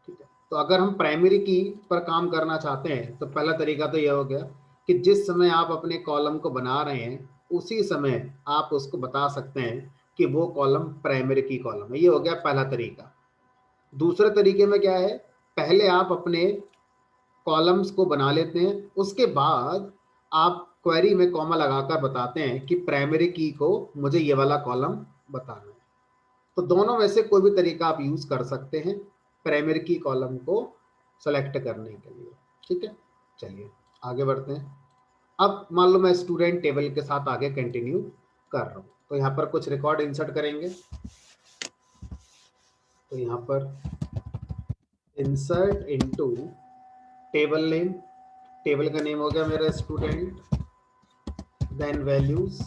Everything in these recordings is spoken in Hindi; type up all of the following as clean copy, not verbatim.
ठीक है। तो अगर हम प्राइमरी की पर काम करना चाहते हैं तो पहला तरीका तो यह हो गया कि जिस समय आप अपने कॉलम को बना रहे हैं उसी समय आप उसको बता सकते हैं कि वो कॉलम प्राइमरी की कॉलम है। ये हो गया पहला तरीका। दूसरे तरीके में क्या है, पहले आप अपने कॉलम्स को बना लेते हैं, उसके बाद आप क्वेरी में कॉमा लगाकर बताते हैं कि प्राइमरी की को मुझे ये वाला कॉलम बताना है। तो दोनों में से कोई भी तरीका आप यूज कर सकते हैं प्राइमरी की कॉलम को सेलेक्ट करने के लिए। ठीक है, चलिए आगे बढ़ते हैं। अब मान लो मैं स्टूडेंट टेबल के साथ आगे कंटिन्यू कर रहा हूं, तो यहाँ पर कुछ रिकॉर्ड इंसर्ट करेंगे। तो यहाँ पर insert into table name, table का नेम हो गया मेरा स्टूडेंट, देन वैल्यूज,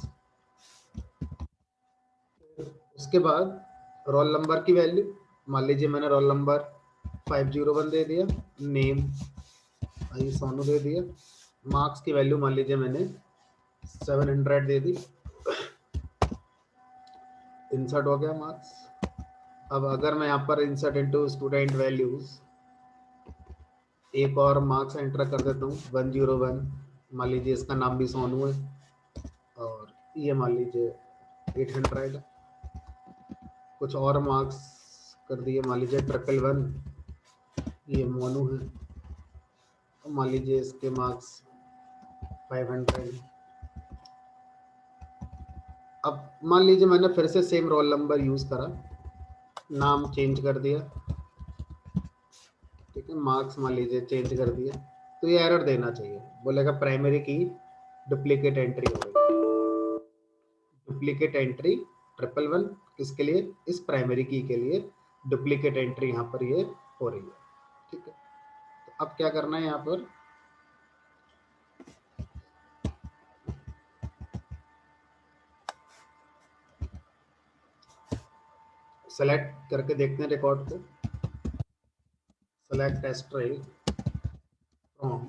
उसके बाद रोल नंबर की वैल्यू, मान लीजिए मैंने रोल नंबर 501 दे दिया, नेम आई सोनू दे दिया, मार्क्स की वैल्यू मान लीजिए मैंने 700 दे दी, इंसर्ट हो गया मार्क्स। अब अगर मैं यहाँ पर इंसर्ट इनटू स्टूडेंट वैल्यूज एक और मार्क्स एंटर कर देता हूँ 101, मान लीजिए इसका नाम भी सोनू है, और ये मान लीजिए 800, कुछ और मार्क्स कर दिए, मान लीजिए 111, ये मोनू है, मान लीजिए इसके मार्क्स 500। अब मान लीजिए मैंने फिर से सेम रोल नंबर यूज करा, नाम चेंज कर दिया, ठीक है, मार्क्स मान लीजिए चेंज कर दिया, तो ये एरर देना चाहिए, बोलेगा प्राइमरी की डुप्लीकेट एंट्री हो गई। डुप्लीकेट एंट्री 111 किसके लिए, इस प्राइमरी की के लिए डुप्लीकेट एंट्री यहाँ पर ये हो रही है। ठीक है, तो अब क्या करना है, यहाँ पर सेलेक्ट करके देखते हैं रिकॉर्ड को, सेलेक्ट एस्ट्रे फ्रॉम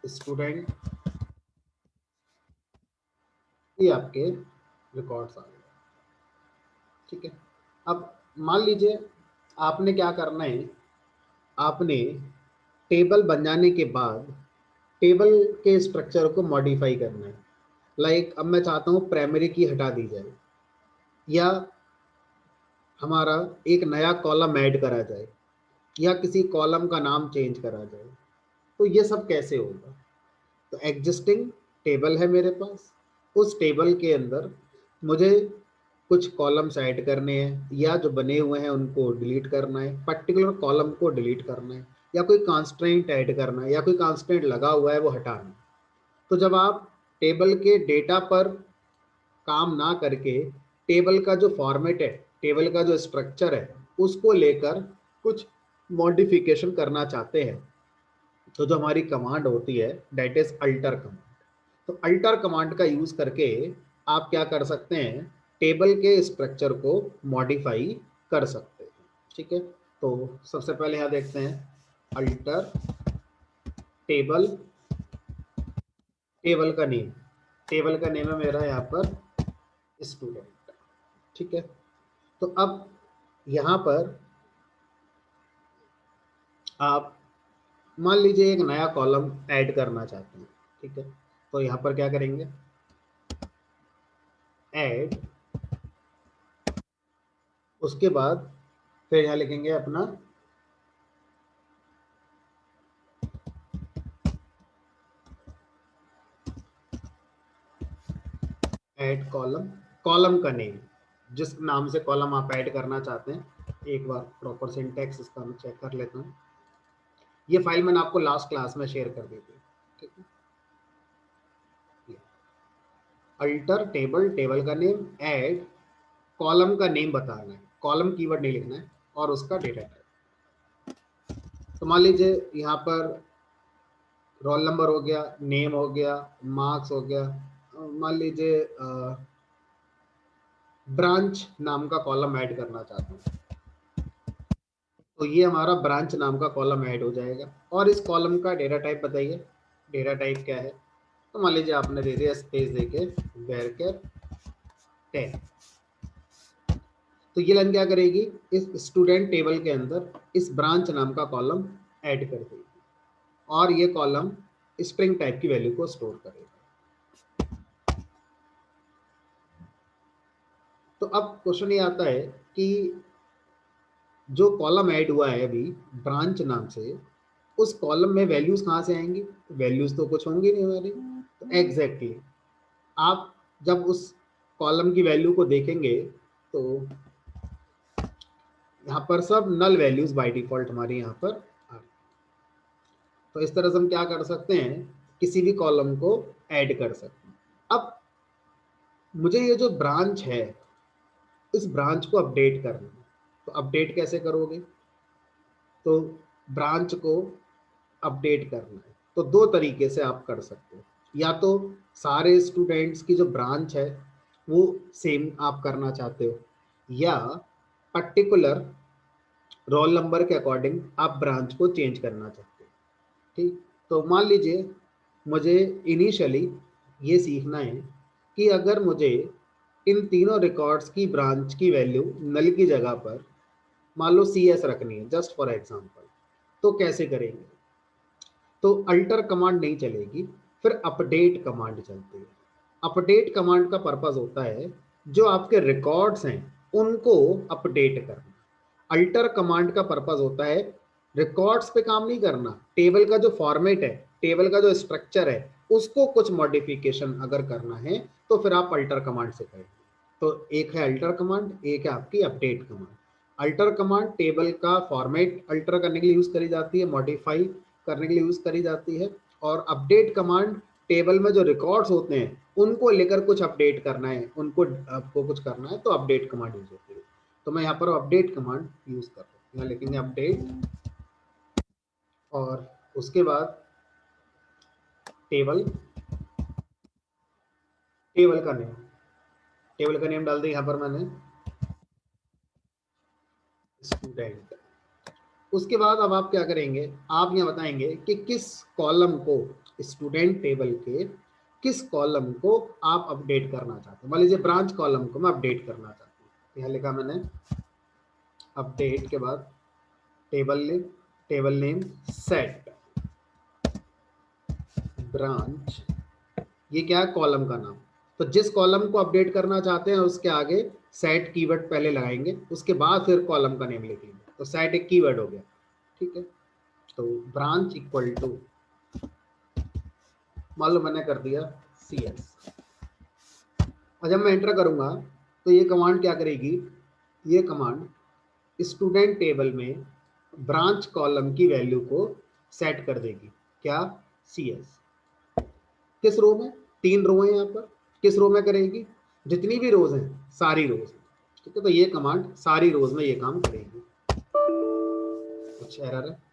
स्टूडेंट, ये आपके रिकॉर्ड्स आ गए। ठीक है, अब मान लीजिए आपने क्या करना है, आपने टेबल बन जाने के बाद टेबल के स्ट्रक्चर को मॉडिफाई करना है। लाइक अब मैं चाहता हूँ प्राइमरी की हटा दी जाए, या हमारा एक नया कॉलम ऐड करा जाए, या किसी कॉलम का नाम चेंज करा जाए। तो ये सब कैसे होगा, तो एग्जिस्टिंग टेबल है मेरे पास, उस टेबल के अंदर मुझे कुछ कॉलम्स ऐड करने हैं, या जो बने हुए हैं उनको डिलीट करना है, पर्टिकुलर कॉलम को डिलीट करना है, या कोई कॉन्स्ट्रेंट ऐड करना है, या कोई कॉन्स्ट्रेंट लगा हुआ है वो हटाना है। तो जब आप टेबल के डेटा पर काम ना करके टेबल का जो फॉर्मेट है, टेबल का जो स्ट्रक्चर है, उसको लेकर कुछ मॉडिफिकेशन करना चाहते हैं, तो जो हमारी कमांड होती है दैट इज अल्टर कमांड। तो अल्टर कमांड का यूज करके आप क्या कर सकते हैं, टेबल के स्ट्रक्चर को मॉडिफाई कर सकते हैं। ठीक है, तो सबसे पहले यहाँ देखते हैं अल्टर टेबल, टेबल का नेम, टेबल का नेम है मेरा यहाँ पर स्टूडेंट। ठीक है, तो अब यहाँ पर आप मान लीजिए एक नया कॉलम ऐड करना चाहते हैं। ठीक है, तो यहाँ पर क्या करेंगे, ऐड, उसके बाद फिर यहाँ लिखेंगे अपना ऐड कॉलम, कॉलम का नेम, जिस नाम से कॉलम आप ऐड करना चाहते हैं। एक बार प्रॉपर सिंटैक्स इसका मैं चेक कर लेता हूँ, ये फाइल मैंने आपको लास्ट क्लास में शेयर कर दी थी। ठीक है, अल्टर टेबल, टेबल का नेम, ऐड कॉलम का नेम बताना है, कॉलम कीवर्ड नहीं लिखना है, और उसका डेटा टाइप। तो मान लीजिए यहाँ पर रोल नंबर हो गया, नेम हो गया, मार्क्स हो गया, मान लीजिए ब्रांच नाम का कॉलम ऐड करना चाहता हूँ, तो ये हमारा ब्रांच नाम का कॉलम ऐड हो जाएगा। और इस कॉलम का डेटा टाइप बताइए, डेटा टाइप क्या है, तो मान लीजिए आपने दे दिया स्पेस देके varchar 10। तो ये लाइन क्या करेगी, इस स्टूडेंट टेबल के अंदर इस ब्रांच नाम का कॉलम ऐड कर देगी और ये कॉलम स्ट्रिंग टाइप की वैल्यू को स्टोर करेगा। तो अब क्वेश्चन ये आता है कि जो कॉलम ऐड हुआ है अभी ब्रांच नाम से, उस कॉलम में वैल्यूज कहाँ से आएंगी, वैल्यूज तो कुछ होंगी नहीं हमारी। तो एग्जैक्टली आप जब उस कॉलम की वैल्यू को देखेंगे तो यहाँ पर सब नल वैल्यूज बाय डिफॉल्ट हमारी यहाँ पर आ रही। तो इस तरह से हम क्या कर सकते हैं, किसी भी कॉलम को ऐड कर सकते हैं। अब मुझे ये जो ब्रांच है इस ब्रांच को अपडेट करना है, तो अपडेट कैसे करोगे, तो ब्रांच को अपडेट करना है तो दो तरीके से आप कर सकते हो। या तो सारे स्टूडेंट्स की जो ब्रांच है वो सेम आप करना चाहते हो, या पर्टिकुलर रोल नंबर के अकॉर्डिंग आप ब्रांच को चेंज करना चाहते हो। ठीक, तो मान लीजिए मुझे इनिशियली ये सीखना है कि अगर मुझे इन तीनों रिकॉर्ड्स की ब्रांच की वैल्यू नल की जगह पर मान लो CS रखनी है जस्ट फॉर एग्जांपल, तो कैसे करेंगे, तो अल्टर कमांड नहीं चलेगी, फिर अपडेट कमांड चलती है। अपडेट कमांड का पर्पस होता है जो आपके रिकॉर्ड्स हैं उनको अपडेट करना। अल्टर कमांड का पर्पस होता है रिकॉर्ड्स पे काम नहीं करना, टेबल का जो फॉर्मेट है, टेबल का जो स्ट्रक्चर है उसको कुछ मॉडिफिकेशन अगर करना है तो फिर आप अल्टर कमांड से करेंगे। तो एक है अल्टर कमांड, एक है आपकी update command. Alter command table का फॉर्मेट अल्टर करने के लिए यूज करी जाती है, मॉडिफाई करने के लिए यूज करी जाती है। और अपडेट कमांड टेबल में जो रिकॉर्ड्स होते हैं उनको लेकर कुछ अपडेट करना है, उनको आपको कुछ करना है तो अपडेट कमांड यूज होती है। तो मैं यहाँ पर अपडेट कमांड यूज कर रहा हूँ, यहाँ लिखेंगे अपडेट और उसके बाद टेबल, टेबल का नेम, टेबल का नेम डाल दिया यहाँ पर मैंने स्टूडेंट। उसके बाद अब आप क्या करेंगे, आप यहाँ बताएंगे कि किस कॉलम को, स्टूडेंट टेबल के किस कॉलम को आप अपडेट करना चाहते हैं। मान लीजिए ब्रांच कॉलम को मैं अपडेट करना चाहता हूँ, यहाँ लिखा मैंने अपडेट के बाद टेबल नेम सेट ब्रांच, ये क्या है, कॉलम का नाम। तो जिस कॉलम को अपडेट करना चाहते हैं उसके आगे सेट कीवर्ड पहले लगाएंगे, उसके बाद फिर कॉलम का नेम लिखेंगे। तो सेट एक कीवर्ड हो गया, ठीक है। तो ब्रांच इक्वल टू, मान लो मैंने कर दिया CS, और जब मैं एंटर करूंगा तो ये कमांड क्या करेगी, ये कमांड स्टूडेंट टेबल में ब्रांच कॉलम की वैल्यू को सेट कर देगी, क्या, CS। किस रो में, 3 रो है यहाँ पर, किस रो में करेगी, जितनी भी रोज हैं सारी रोज, ठीक है। तो ये कमांड सारी रोज में ये काम करेगी। कुछ एरर है,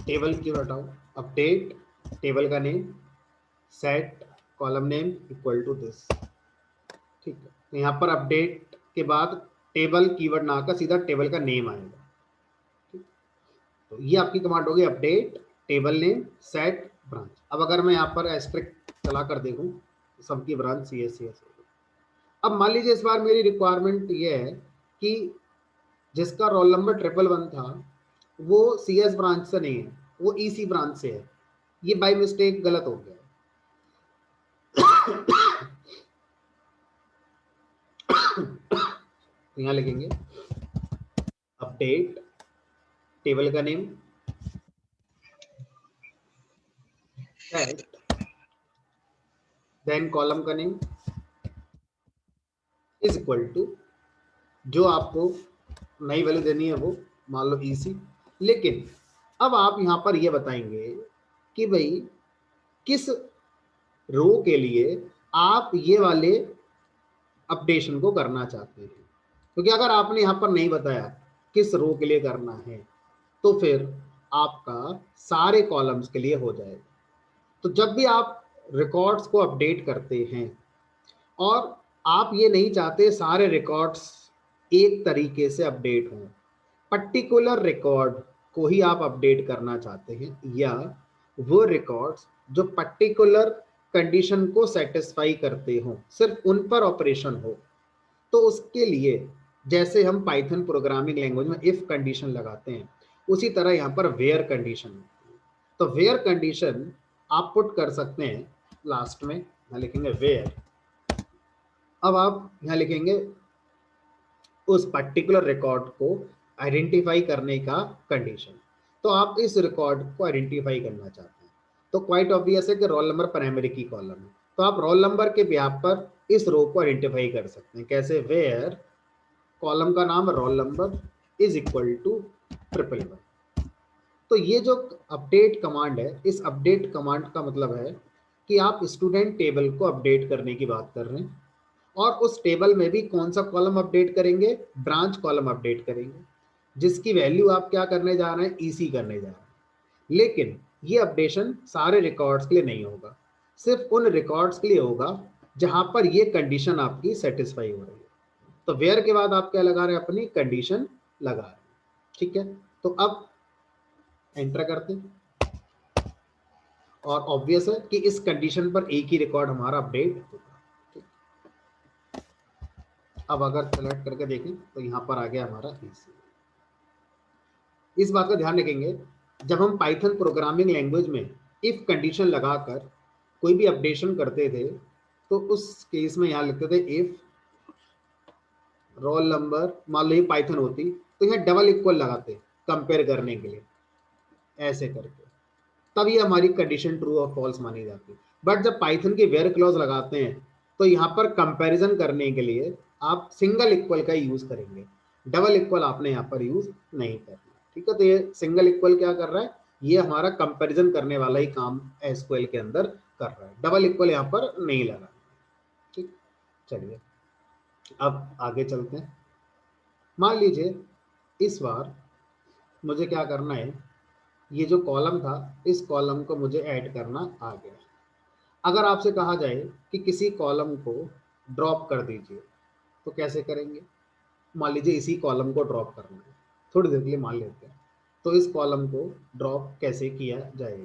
टेबल की हटाओ, अपडेट टेबल का name set column name equal to this, ठीक है। तो यहाँ पर अपडेट के बाद टेबल कीवर्ड ना आकर सीधा टेबल का नेम आएगा, ठीक। तो ये आपकी कमांड होगी update table name set branch. अब अगर मैं यहाँ पर एस्ट्रिक्ट चला कर देखूँ सबकी ब्रांच CS होगी। अब मान लीजिए इस बार मेरी रिक्वायरमेंट ये है कि जिसका रोल नंबर 111 था वो CS ब्रांच से नहीं है, वो EC ब्रांच से है, ये बाय मिस्टेक गलत हो गया। तो यहाँ लिखेंगे अपडेट टेबल का नेम सेट देन कॉलम का नेम इज इक्वल टू जो आपको नई वैल्यू देनी है वो मान लो EC। लेकिन अब आप यहाँ पर ये बताएंगे कि भाई किस रो के लिए आप ये वाले अपडेशन को करना चाहते हैं, क्योंकि अगर आपने यहाँ पर नहीं बताया किस रो के लिए करना है तो फिर आपका सारे कॉलम्स के लिए हो जाएगा। तो जब भी आप रिकॉर्ड्स को अपडेट करते हैं और आप ये नहीं चाहते सारे रिकॉर्ड्स एक तरीके से अपडेट हों, पर्टिकुलर रिकॉर्ड को ही आप अपडेट करना चाहते हैं, या वो रिकॉर्ड्स जो पर्टिकुलर कंडीशन को सेटिस्फाई करते हो, सिर्फ उन पर ऑपरेशन हो, तो उसके लिए जैसे हम पाइथन प्रोग्रामिंग लैंग्वेज में इफ कंडीशन लगाते हैं, उसी तरह यहाँ पर वेयर कंडीशन होती है। तो वेयर कंडीशन आप पुट कर सकते हैं लास्ट में, यहाँ लिखेंगे वेयर। अब आप यहाँ लिखेंगे उस पर्टिकुलर रिकॉर्ड को आइडेंटिफाई करने का कंडीशन। तो आप इस रिकॉर्ड को आइडेंटिफाई करना चाहते हैं, तो क्वाइट ऑब्वियस है कि रोल नंबर प्राइमरी की कॉलम है, तो आप रोल नंबर के बिहाफ पर इस रो को आइडेंटिफाई कर सकते हैं। कैसे? वेयर कॉलम का नाम roll number is equal to 111। तो ये जो अपडेट कमांड है, इस अपडेट कमांड का मतलब है कि आप स्टूडेंट टेबल को अपडेट करने की बात कर रहे हैं, और उस टेबल में भी कौन सा कॉलम अपडेट करेंगे? ब्रांच कॉलम अपडेट करेंगे, जिसकी वैल्यू आप क्या करने जा रहे हैं? ईसी करने जा रहे हैं। लेकिन ये अपडेशन सारे रिकॉर्ड्स के लिए नहीं होगा, सिर्फ उन रिकॉर्ड्स के लिए होगा जहां पर ये कंडीशन आपकी सेटिस्फाई हो रही है। तो वेयर के बाद आप क्या लगा रहे हैं? अपनी कंडीशन लगा रहे हैं। ठीक है, तो अब एंटर करते हैं, और ऑब्वियस है कि इस कंडीशन पर एक ही रिकॉर्ड हमारा अपडेट होगा। अब अगर सेलेक्ट करके देखें तो यहाँ पर आ गया हमारा ईसी। इस बात का ध्यान रखेंगे, जब हम पाइथन प्रोग्रामिंग लैंग्वेज में इफ कंडीशन लगाकर कोई भी अपडेशन करते थे, तो उस केस में यहाँ लिखते थे इफ रोल नंबर, मान लो ये पाइथन होती तो यहाँ डबल इक्वल लगाते कंपेयर करने के लिए, ऐसे करके, तब ये हमारी कंडीशन ट्रू और फॉल्स मानी जाती है। बट जब पाइथन की वेयर क्लॉज लगाते हैं, तो यहाँ पर कंपैरिजन करने के लिए आप सिंगल इक्वल का यूज करेंगे, डबल इक्वल आपने यहाँ पर यूज नहीं करना। ठीक है, तो ये सिंगल इक्वल क्या कर रहा है? ये हमारा कंपैरिजन करने वाला ही काम एसक्यूएल के अंदर कर रहा है, डबल इक्वल यहाँ पर नहीं लगा। ठीक, चलिए अब आगे चलते हैं। मान लीजिए इस बार मुझे क्या करना है, ये जो कॉलम था, इस कॉलम को मुझे ऐड करना आ गया। अगर आपसे कहा जाए कि किसी कॉलम को ड्रॉप कर दीजिए, तो कैसे करेंगे? मान लीजिए इसी कॉलम को ड्रॉप करना है, थोड़ी देर के लिए मान लेते हैं, तो इस कॉलम को ड्रॉप कैसे किया जाएगा?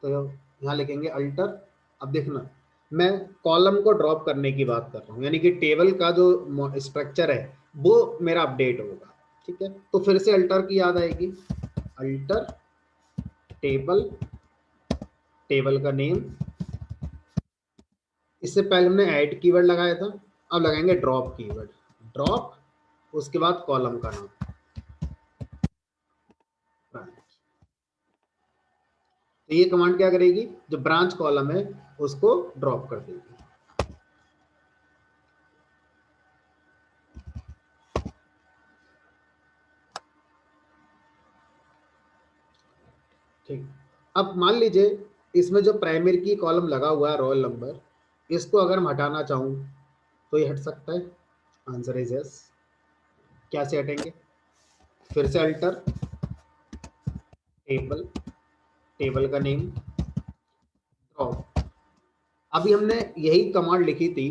तो यहाँ लिखेंगे अल्टर। अब देखना, मैं कॉलम को ड्रॉप करने की बात कर रहा हूँ, यानी कि टेबल का जो स्ट्रक्चर है वो मेरा अपडेट होगा। ठीक है, तो फिर से अल्टर की याद आएगी, अल्टर टेबल, टेबल का नेम, इससे पहले हमने ऐड कीवर्ड लगाया था, अब लगाएंगे ड्रॉप कीवर्ड, ड्रॉप, उसके बाद कॉलम का नाम ब्रांच। तो ये कमांड क्या करेगी? जो ब्रांच कॉलम है उसको ड्रॉप कर देगी। ठीक, अब मान लीजिए इसमें जो प्राइमरी की कॉलम लगा हुआ है रोल नंबर, इसको अगर मैं हटाना चाहूँ तो ये हट सकता है? Answer is yes. क्या से हटेंगे? फिर से अल्टर टेबल, टेबल का नेम, ड्रॉप। अभी हमने यही कमांड लिखी थी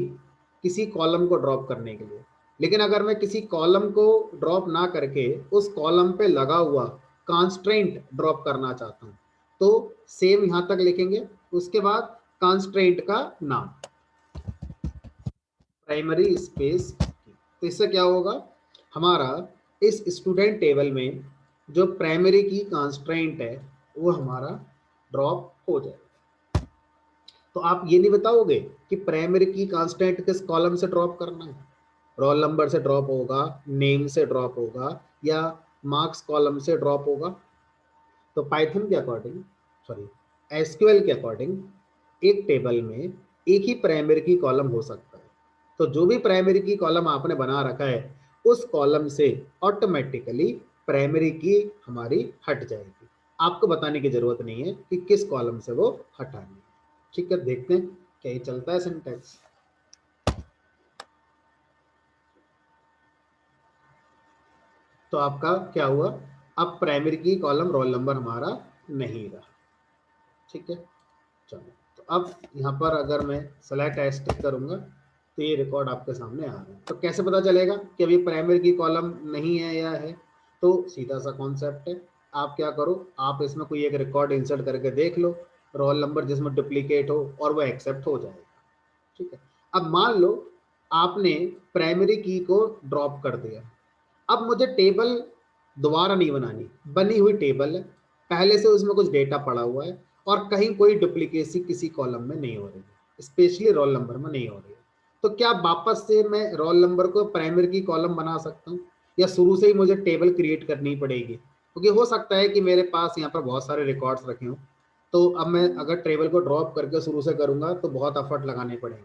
किसी कॉलम को ड्रॉप करने के लिए, लेकिन अगर मैं किसी कॉलम को ड्रॉप ना करके उस कॉलम पे लगा हुआ कांस्ट्रेंट ड्रॉप करना चाहता हूँ, तो सेम यहां तक लिखेंगे, उसके बाद कांस्ट्रेंट का नाम प्राइमरी स्पेस। तो इससे क्या होगा? हमारा इस स्टूडेंट टेबल में जो प्राइमरी की कांस्ट्रेंट है वो हमारा ड्रॉप हो जाएगा। तो आप ये नहीं बताओगे कि प्राइमरी की कांस्टेंट किस कॉलम से ड्रॉप करना है? रोल नंबर से ड्रॉप होगा, नेम से ड्रॉप होगा, या मार्क्स कॉलम से ड्रॉप होगा? तो पाइथन के अकॉर्डिंग, सॉरी एसक्यूएल के अकॉर्डिंग, एक टेबल में एक ही प्राइमरी की कॉलम हो सकता है। तो जो भी प्राइमरी की कॉलम आपने बना रखा है, उस कॉलम से ऑटोमेटिकली प्राइमरी की हमारी हट जाएगी। आपको बताने की जरूरत नहीं है कि किस कॉलम से वो हटानी है। ठीक है, देखते हैं क्या ये चलता है सिंटैक्स। तो आपका क्या हुआ? अब प्राइमरी की कॉलम रोल नंबर हमारा नहीं रहा। ठीक है, चलो, तो अब यहाँ पर अगर मैं सेलेक्ट एस्ट्रिक करूंगा तो ये रिकॉर्ड आपके सामने आ रहा है। तो कैसे पता चलेगा कि अभी प्राइमरी की कॉलम नहीं है या है? तो सीधा सा कॉन्सेप्ट है, आप क्या करो, आप इसमें कोई एक रिकॉर्ड इंसर्ट करके देख लो, रोल नंबर जिसमें डुप्लीकेट हो, और वो एक्सेप्ट हो जाएगा। ठीक है, अब मान लो आपने प्राइमरी की को ड्रॉप कर दिया। अब मुझे टेबल दोबारा नहीं बनानी, बनी हुई टेबल है, पहले से उसमें कुछ डेटा पड़ा हुआ है, और कहीं कोई डुप्लीकेसी किसी कॉलम में नहीं हो रही है, स्पेशली रोल नंबर में नहीं हो रही है। तो क्या वापस से मैं रोल नंबर को प्राइमरी की कॉलम बना सकता हूँ, या शुरू से ही मुझे टेबल क्रिएट करनी पड़ेगी? क्योंकि हो सकता है कि मेरे पास यहाँ पर बहुत सारे रिकॉर्ड्स रखे हों, तो अब मैं अगर टेबल को ड्रॉप करके शुरू से करूंगा तो बहुत एफर्ट लगाने पड़ेंगे।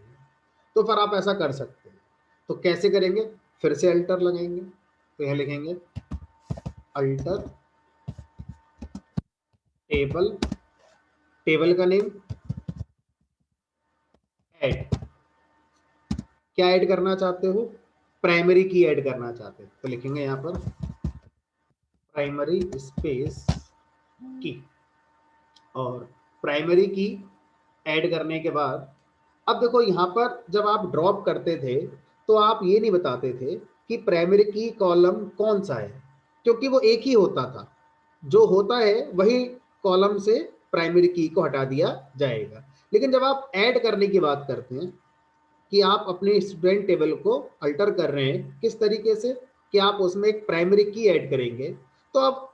तो फिर आप ऐसा कर सकते हैं, तो कैसे करेंगे, फिर से अल्टर लगाएंगे, तो यह लिखेंगे अल्टर टेबल, टेबल का नेम ऐड, क्या ऐड करना चाहते हो, प्राइमरी की ऐड करना चाहते हो, तो लिखेंगे यहाँ पर प्राइमरी स्पेस की, और प्राइमरी की ऐड करने के बाद अब देखो यहाँ पर जब आप ड्रॉप करते थे तो आप ये नहीं बताते थे कि प्राइमरी की कॉलम कौन सा है, क्योंकि वो एक ही होता था, जो होता है वही कॉलम से प्राइमरी की को हटा दिया जाएगा। लेकिन जब आप ऐड करने की बात करते हैं कि आप अपने स्टूडेंट टेबल को अल्टर कर रहे हैं, किस तरीके से कि आप उसमें एक प्राइमरी की ऐड करेंगे, तो आप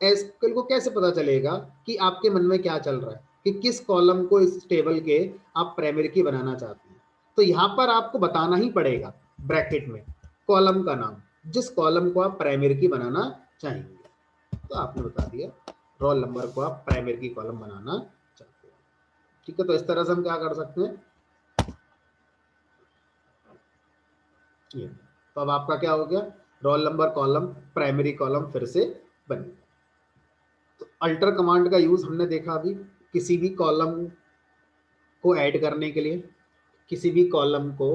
एसक्यूएल को कैसे पता चलेगा कि आपके मन में क्या चल रहा है, कि किस कॉलम को इस टेबल के आप प्राइमरी की बनाना चाहते हैं? तो यहाँ पर आपको बताना ही पड़ेगा ब्रैकेट में कॉलम का नाम, जिस कॉलम को आप प्राइमरी की बनाना चाहेंगे। तो आपने बता दिया रोल नंबर को आप प्राइमरी की कॉलम बनाना चाहते हैं। ठीक है, तो इस तरह से हम क्या कर सकते हैं, ये तो अब आपका क्या हो गया, roll number column primary column फिर से बन गया। तो अल्टर कमांड का यूज हमने देखा अभी, किसी भी कॉलम को ऐड करने के लिए, किसी भी कॉलम को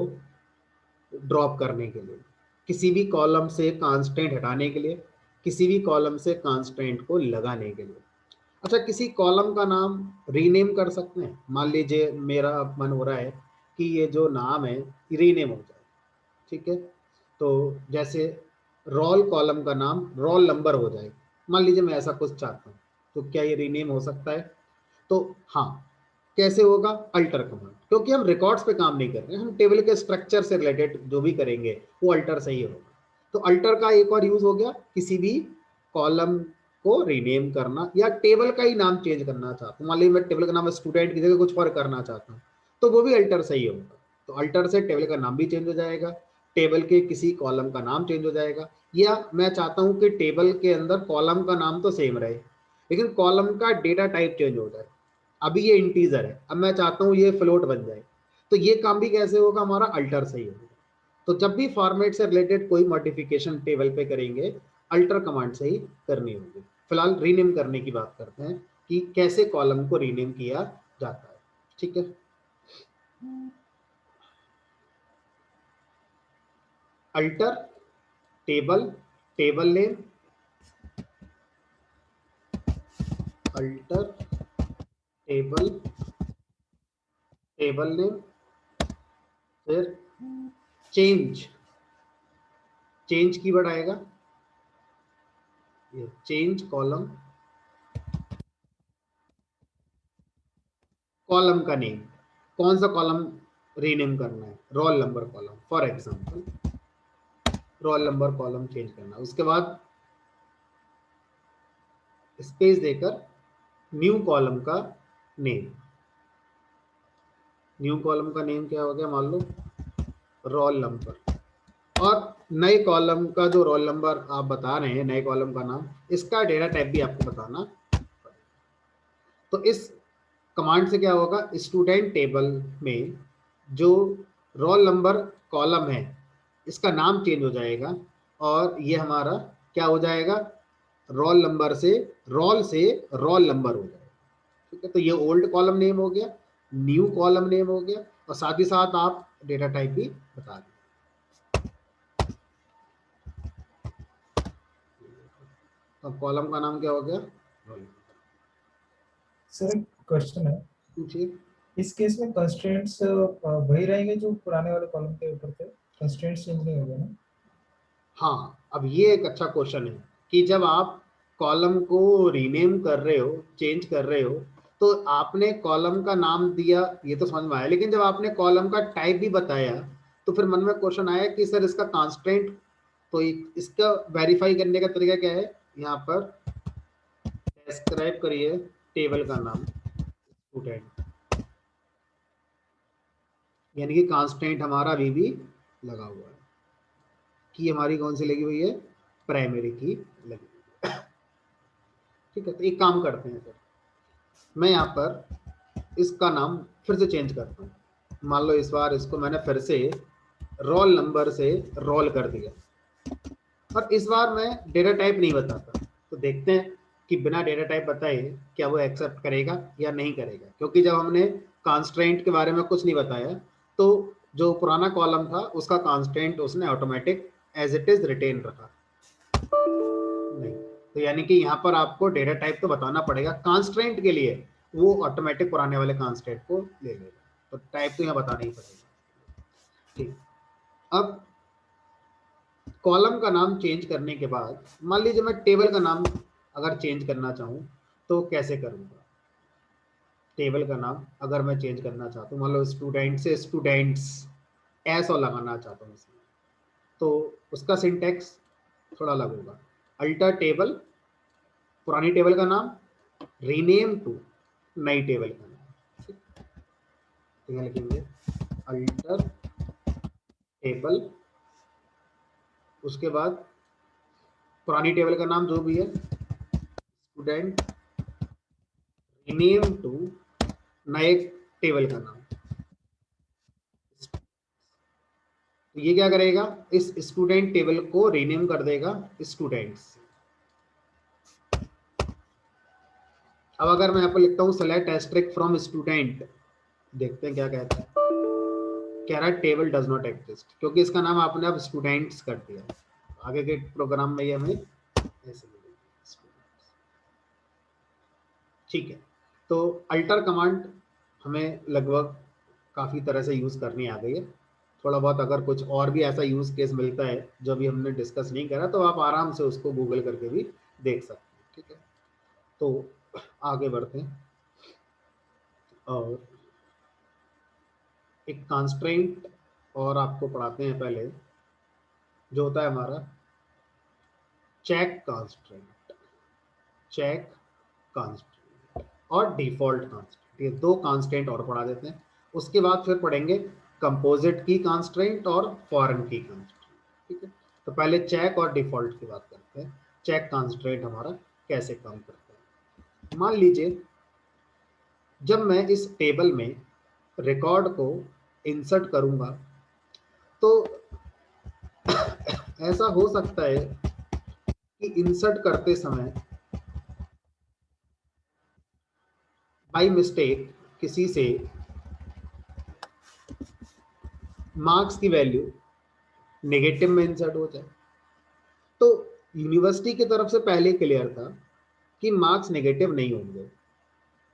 ड्रॉप करने के लिए, किसी भी कॉलम से कांस्टेंट हटाने के लिए, किसी भी कॉलम से कांस्टेंट को लगाने के लिए। अच्छा, किसी कॉलम का नाम रीनेम कर सकते हैं, मान लीजिए मेरा मन हो रहा है कि ये जो नाम है रीनेम हो जाए। ठीक है, तो जैसे रोल कॉलम का नाम रोल नंबर हो जाए, मान लीजिए मैं ऐसा कुछ चाहता हूँ, तो क्या ये रीनेम हो सकता है? तो हाँ, कैसे होगा, अल्टर कमांड, क्योंकि हम रिकॉर्ड्स पे काम नहीं कर रहे हैं, हम टेबल के स्ट्रक्चर से रिलेटेड जो भी करेंगे वो अल्टर से ही होगा। तो अल्टर का एक और यूज हो गया, किसी भी कॉलम को रीनेम करना, या टेबल का ही नाम चेंज करना चाहता हूँ, मान लीजिए मैं टेबल का नाम स्टूडेंट की जगह कुछ और करना चाहता हूँ, तो वो भी अल्टर से ही होगा। तो अल्टर से टेबल का नाम भी चेंज हो जाएगा, टेबल के किसी कॉलम का नाम चेंज हो जाएगा, या मैं चाहता हूँ कि टेबल के अंदर कॉलम का नाम तो सेम रहे लेकिन कॉलम का डेटा टाइप चेंज हो जाए। अभी ये इंटीजर है, अब मैं चाहता हूँ ये फ्लोट बन जाए, तो ये काम भी कैसे होगा, हमारा अल्टर से ही होगा। तो जब भी फॉर्मेट से रिलेटेड कोई मॉडिफिकेशन टेबल पे करेंगे, अल्टर कमांड से ही करनी होगी। फिलहाल रीनेम करने की बात करते हैं कि कैसे कॉलम को रीनेम किया जाता है। ठीक है, alter table, table name, alter table, table name, फिर चेंज, चेंज कीवर्ड आएगा, ये चेंज कॉलम, कॉलम का नेम, कौन सा कॉलम रीनेम करना है, roll number column, for example roll number column change करना। उसके बाद स्पेस देकर न्यू कॉलम का नेम, न्यू कॉलम का नेम क्या हो गया, मान लो रोल नंबर, और नए कॉलम का जो रोल नंबर आप बता रहे हैं, नए कॉलम का नाम, इसका डेटा टाइप भी आपको बताना। तो इस कमांड से क्या होगा, स्टूडेंट टेबल में जो रोल नंबर कॉलम है इसका नाम चेंज हो जाएगा, और ये हमारा क्या हो जाएगा, रोल नंबर से रोल नंबर हो जाएगा। ठीक है, तो ये ओल्ड कॉलम नेम हो गया, न्यू कॉलम नेम हो गया, और साथ ही साथ आप डेटा टाइप भी बता दें। तो कॉलम का नाम क्या हो गया, रोल नंबर। सर एक क्वेश्चन है, जी, इस केस में कंस्ट्रेंट्स वही रहेंगे जो पुराने वाले कॉलम के ऊपर थे, कंस्ट्रेंट्स चेंज नहीं होगा ना? हाँ, अब ये एक अच्छा क्वेश्चन है कि जब आप कॉलम को रीनेम कर रहे हो, चेंज कर रहे हो, तो आपने कॉलम का नाम दिया, ये तो समझ में आया, लेकिन जब आपने कॉलम का टाइप भी बताया तो फिर मन में क्वेश्चन आया कि सर इसका कांस्टेंट, तो इसका वेरीफाई करने का तरीका क्या है, यहाँ पर डिस्क्राइब करिए टेबल का नाम स्टूडेंट, यानी कि कांस्टेंट हमारा अभी भी लगा हुआ है, कि हमारी कौन सी लगी हुई है, प्राइमरी की लगी हुई है। ठीक है, तो एक काम करते हैं सर, मैं यहाँ पर इसका नाम फिर से चेंज करता हूँ। मान लो इस बार इसको मैंने फिर से रोल नंबर से रोल कर दिया, और इस बार मैं डेटा टाइप नहीं बताता, तो देखते हैं कि बिना डेटा टाइप बताए क्या वो एक्सेप्ट करेगा या नहीं करेगा, क्योंकि जब हमने कांस्टेंट के बारे में कुछ नहीं बताया तो जो पुराना कॉलम था उसका कांस्टेंट उसने automatic as it is written रखा नहीं, तो यानी कि यहाँ पर आपको डेटा टाइप तो बताना पड़ेगा कांस्टेंट के लिए, वो ऑटोमेटिक पुराने वाले कांस्टेंट को ले लेगा, तो टाइप तो यहाँ बताना ही पड़ेगा। ठीक, अब कॉलम का नाम चेंज करने के बाद मान लीजिए मैं टेबल का नाम अगर चेंज करना चाहूँ तो कैसे करूँगा, टेबल का नाम अगर मैं चेंज करना चाहता हूँ, मान लो स्टूडेंट से स्टूडेंट्स ऐसा लगाना चाहता हूँ इसमें, तो उसका सिंटेक्स थोड़ा अलग होगा, अल्टर टेबल, पुरानी टेबल का नाम, रीनेम टू नई टेबल का नाम, ठीक है, लिखेंगे अल्टर टेबल, उसके बाद पुरानी टेबल का नाम जो भी है स्टूडेंट, रीनेम टू नए टेबल का नाम, तो ये क्या करेगा, इस स्टूडेंट टेबल को रीनेम कर देगा स्टूडेंट्स। अब अगर मैं यहाँ पर लिखता हूँ सेलेक्ट एस्ट्रिक फ्रॉम स्टूडेंट, देखते हैं क्या कहता है, कह रहा है टेबल डज नॉट एग्जिस्ट, क्योंकि इसका नाम आपने अब स्टूडेंट्स कर दिया, आगे के प्रोग्राम में ये हमें ऐसे मिलेगा स्टूडेंट्स। ठीक है, तो अल्टर कमांड हमें लगभग काफ़ी तरह से यूज़ करनी आ गई है, थोड़ा बहुत अगर कुछ और भी ऐसा यूज़ केस मिलता है जो भी हमने डिस्कस नहीं करा तो आप आराम से उसको गूगल करके भी देख सकते हैं। ठीक है, तो आगे बढ़ते हैं और एक कंस्ट्रेंट और आपको पढ़ाते हैं पहले, जो होता है हमारा चेक कंस्ट्रेंट, चेक कंस्ट्रेंट और डिफॉल्ट कंस्ट्रेंट, ये दो कंस्ट्रेंट और पढ़ा देते हैं, उसके बाद फिर पढ़ेंगे कंपोजिट की कंस्ट्रेंट और फॉरेन की कंस्ट्रेंट। ठीक है, तो पहले चेक और डिफॉल्ट की बात करते हैं, चेक कंस्ट्रेंट हमारा कैसे काम करता है। मान लीजिए जब मैं इस टेबल में रिकॉर्ड को इंसर्ट करूंगा तो ऐसा हो सकता है कि इंसर्ट करते समय बाय मिस्टेक किसी से मार्क्स की वैल्यू नेगेटिव में इंसर्ट हो जाए, तो यूनिवर्सिटी की तरफ से पहले क्लियर था कि मार्क्स नेगेटिव नहीं होंगे,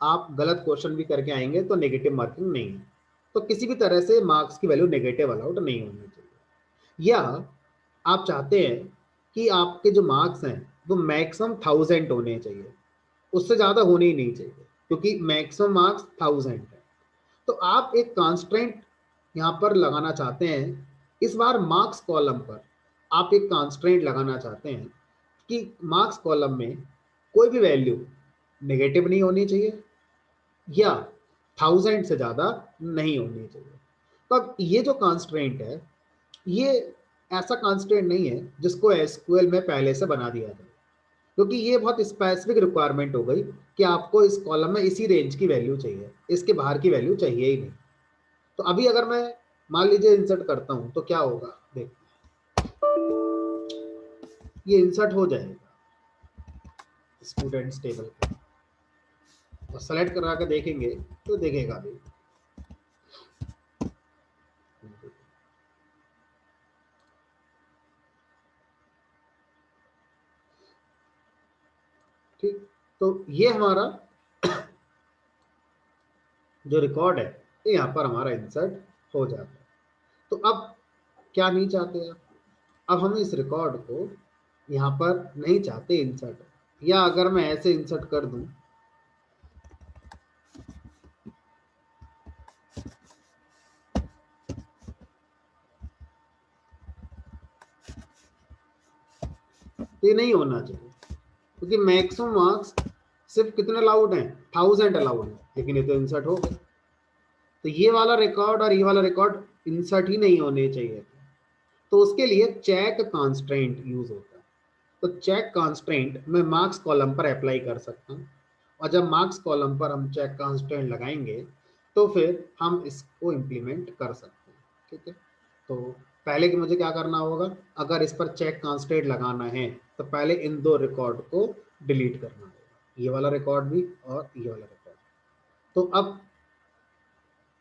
आप गलत क्वेश्चन भी करके आएंगे तो नेगेटिव मार्किंग नहीं है, तो किसी भी तरह से मार्क्स की वैल्यू नेगेटिव अलाउड नहीं होनी चाहिए, या आप चाहते हैं कि आपके जो मार्क्स हैं वो मैक्सिमम 1000 होने चाहिए, उससे ज़्यादा होने ही नहीं चाहिए, क्योंकि मैक्सिमम मार्क्स 1000 है, तो आप एक कॉन्स्ट्रेंट यहाँ पर लगाना चाहते हैं, इस बार मार्क्स कॉलम पर आप एक कॉन्स्ट्रेंट लगाना चाहते हैं कि मार्क्स कॉलम में कोई भी वैल्यू नेगेटिव नहीं होनी चाहिए या 1000 से ज़्यादा नहीं होनी चाहिए। तो अब ये जो कॉन्स्ट्रेंट है ये ऐसा कॉन्स्टेंट नहीं है जिसको एसक्यूएल में पहले से बना दिया जाए, क्योंकि ये बहुत स्पेसिफिक रिक्वायरमेंट हो गई कि आपको इस कॉलम में इसी रेंज की वैल्यू चाहिए, इसके बाहर की वैल्यू चाहिए ही नहीं। तो अभी अगर मैं मान लीजिए इंसर्ट करता हूं तो क्या होगा, देख ये इंसर्ट हो जाएगा स्टूडेंट्स टेबल पे, और सेलेक्ट करा के देखेंगे तो देखेगा अभी, ठीक, तो ये हमारा जो रिकॉर्ड है ये यहाँ पर हमारा इंसर्ट हो जाता है। तो अब क्या नहीं चाहते आप, अब हम इस रिकॉर्ड को यहाँ पर नहीं चाहते इंसर्ट, या अगर मैं ऐसे इंसर्ट कर दूं, तो ये नहीं होना चाहिए, क्योंकि मैक्सिमम मार्क्स सिर्फ कितने अलाउड हैं, 1000 अलाउड है, लेकिन ये तो इंसर्ट हो गए। तो ये वाला रिकॉर्ड और ये वाला रिकॉर्ड इंसर्ट ही नहीं होने चाहिए। तो उसके लिए चेक कॉन्स्ट्रेंट यूज होता है। तो चेक कॉन्स्ट्रेंट मैं मार्क्स कॉलम पर अप्लाई कर सकता हूँ, और जब मार्क्स कॉलम पर हम चेक कॉन्स्ट्रेंट लगाएंगे तो फिर हम इसको इम्प्लीमेंट कर सकते हैं। ठीक है, तो पहले कि मुझे क्या करना होगा, अगर इस पर चेक कॉन्स्ट्रेंट लगाना है तो पहले इन दो रिकॉर्ड को डिलीट करना होगा, ये वाला रिकॉर्ड भी और ये वाला रिकॉर्ड। तो अब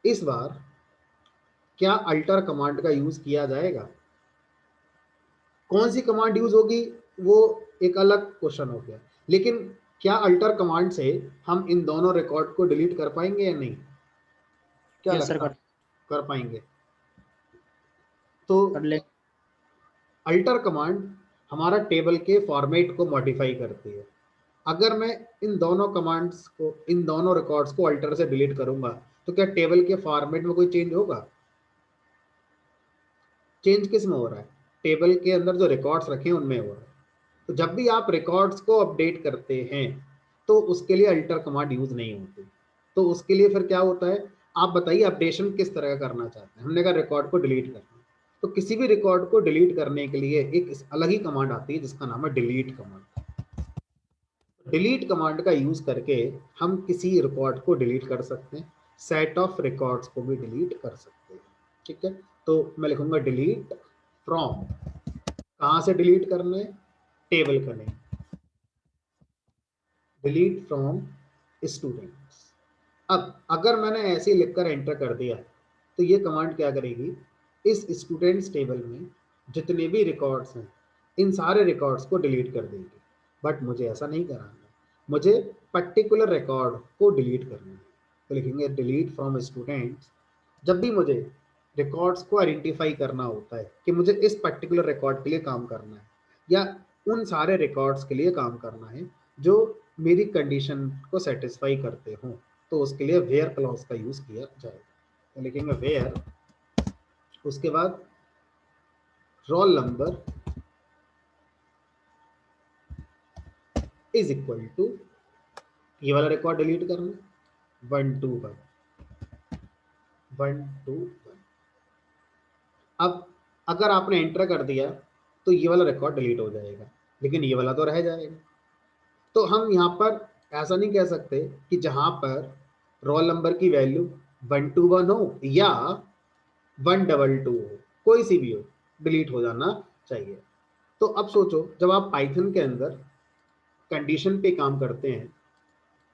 इस बार क्या अल्टर कमांड का यूज किया जाएगा, कौन सी कमांड यूज होगी वो एक अलग क्वेश्चन हो गया, लेकिन क्या अल्टर कमांड से हम इन दोनों रिकॉर्ड को डिलीट कर पाएंगे या नहीं, क्या यस सर, लगता है, कर पाएंगे। तो कर ले। अल्टर कमांड हमारा टेबल के फॉर्मेट को मॉडिफाई करती है। अगर मैं इन दोनों कमांड्स को, इन दोनों रिकॉर्ड्स को अल्टर से डिलीट करूंगा तो क्या टेबल के फॉर्मेट में कोई चेंज होगा, चेंज किस में हो रहा है, टेबल के अंदर जो रिकॉर्ड्स रखे हैं उनमें हो रहा है। तो जब भी आप रिकॉर्ड्स को अपडेट करते हैं तो उसके लिए अल्टर कमांड यूज नहीं होती। तो उसके लिए फिर क्या होता है, आप बताइए अपडेशन किस तरह का करना चाहते हैं। हमने कहा रिकॉर्ड को डिलीट करना, तो किसी भी रिकॉर्ड को डिलीट करने के लिए एक अलग ही कमांड आती है जिसका नाम है डिलीट कमांड। डिलीट कमांड का यूज करके हम किसी रिकॉर्ड को डिलीट कर सकते हैं, सेट ऑफ रिकॉर्ड्स को भी डिलीट कर सकते हैं। ठीक है, तो मैं लिखूंगा डिलीट फ्रॉम, कहाँ से डिलीट करना है, टेबल का नेम, डिलीट फ्रॉम स्टूडेंट्स। अब अगर मैंने ऐसे ही लिखकर एंटर कर दिया तो ये कमांड क्या करेगी, इस स्टूडेंट्स टेबल में जितने भी रिकॉर्ड्स हैं इन सारे रिकॉर्ड्स को डिलीट कर देगी। बट मुझे ऐसा नहीं कराना है, मुझे पर्टिकुलर रिकॉर्ड को डिलीट करना है। तो लिखेंगे डिलीट फ्रॉम स्टूडेंट्स। जब भी मुझे रिकॉर्ड्स को आइडेंटिफाई करना होता है कि मुझे इस पर्टिकुलर रिकॉर्ड के लिए काम करना है या उन सारे रिकॉर्ड्स के लिए काम करना है जो मेरी कंडीशन को सेटिस्फाई करते हों, तो उसके लिए वेयर क्लॉज का यूज किया जाएगा। तो लिखेंगे वेयर, उसके बाद roll number is equal to, ये वाला रिकॉर्ड डिलीट करना 121 121। अब अगर आपने एंटर कर दिया तो ये वाला रिकॉर्ड डिलीट हो जाएगा, लेकिन ये वाला तो रह जाएगा। तो हम यहाँ पर ऐसा नहीं कह सकते कि जहां पर रोल नंबर की वैल्यू 121 हो या 122 हो, कोई सी भी हो, डिलीट हो जाना चाहिए। तो अब सोचो, जब आप पाइथन के अंदर कंडीशन पे काम करते हैं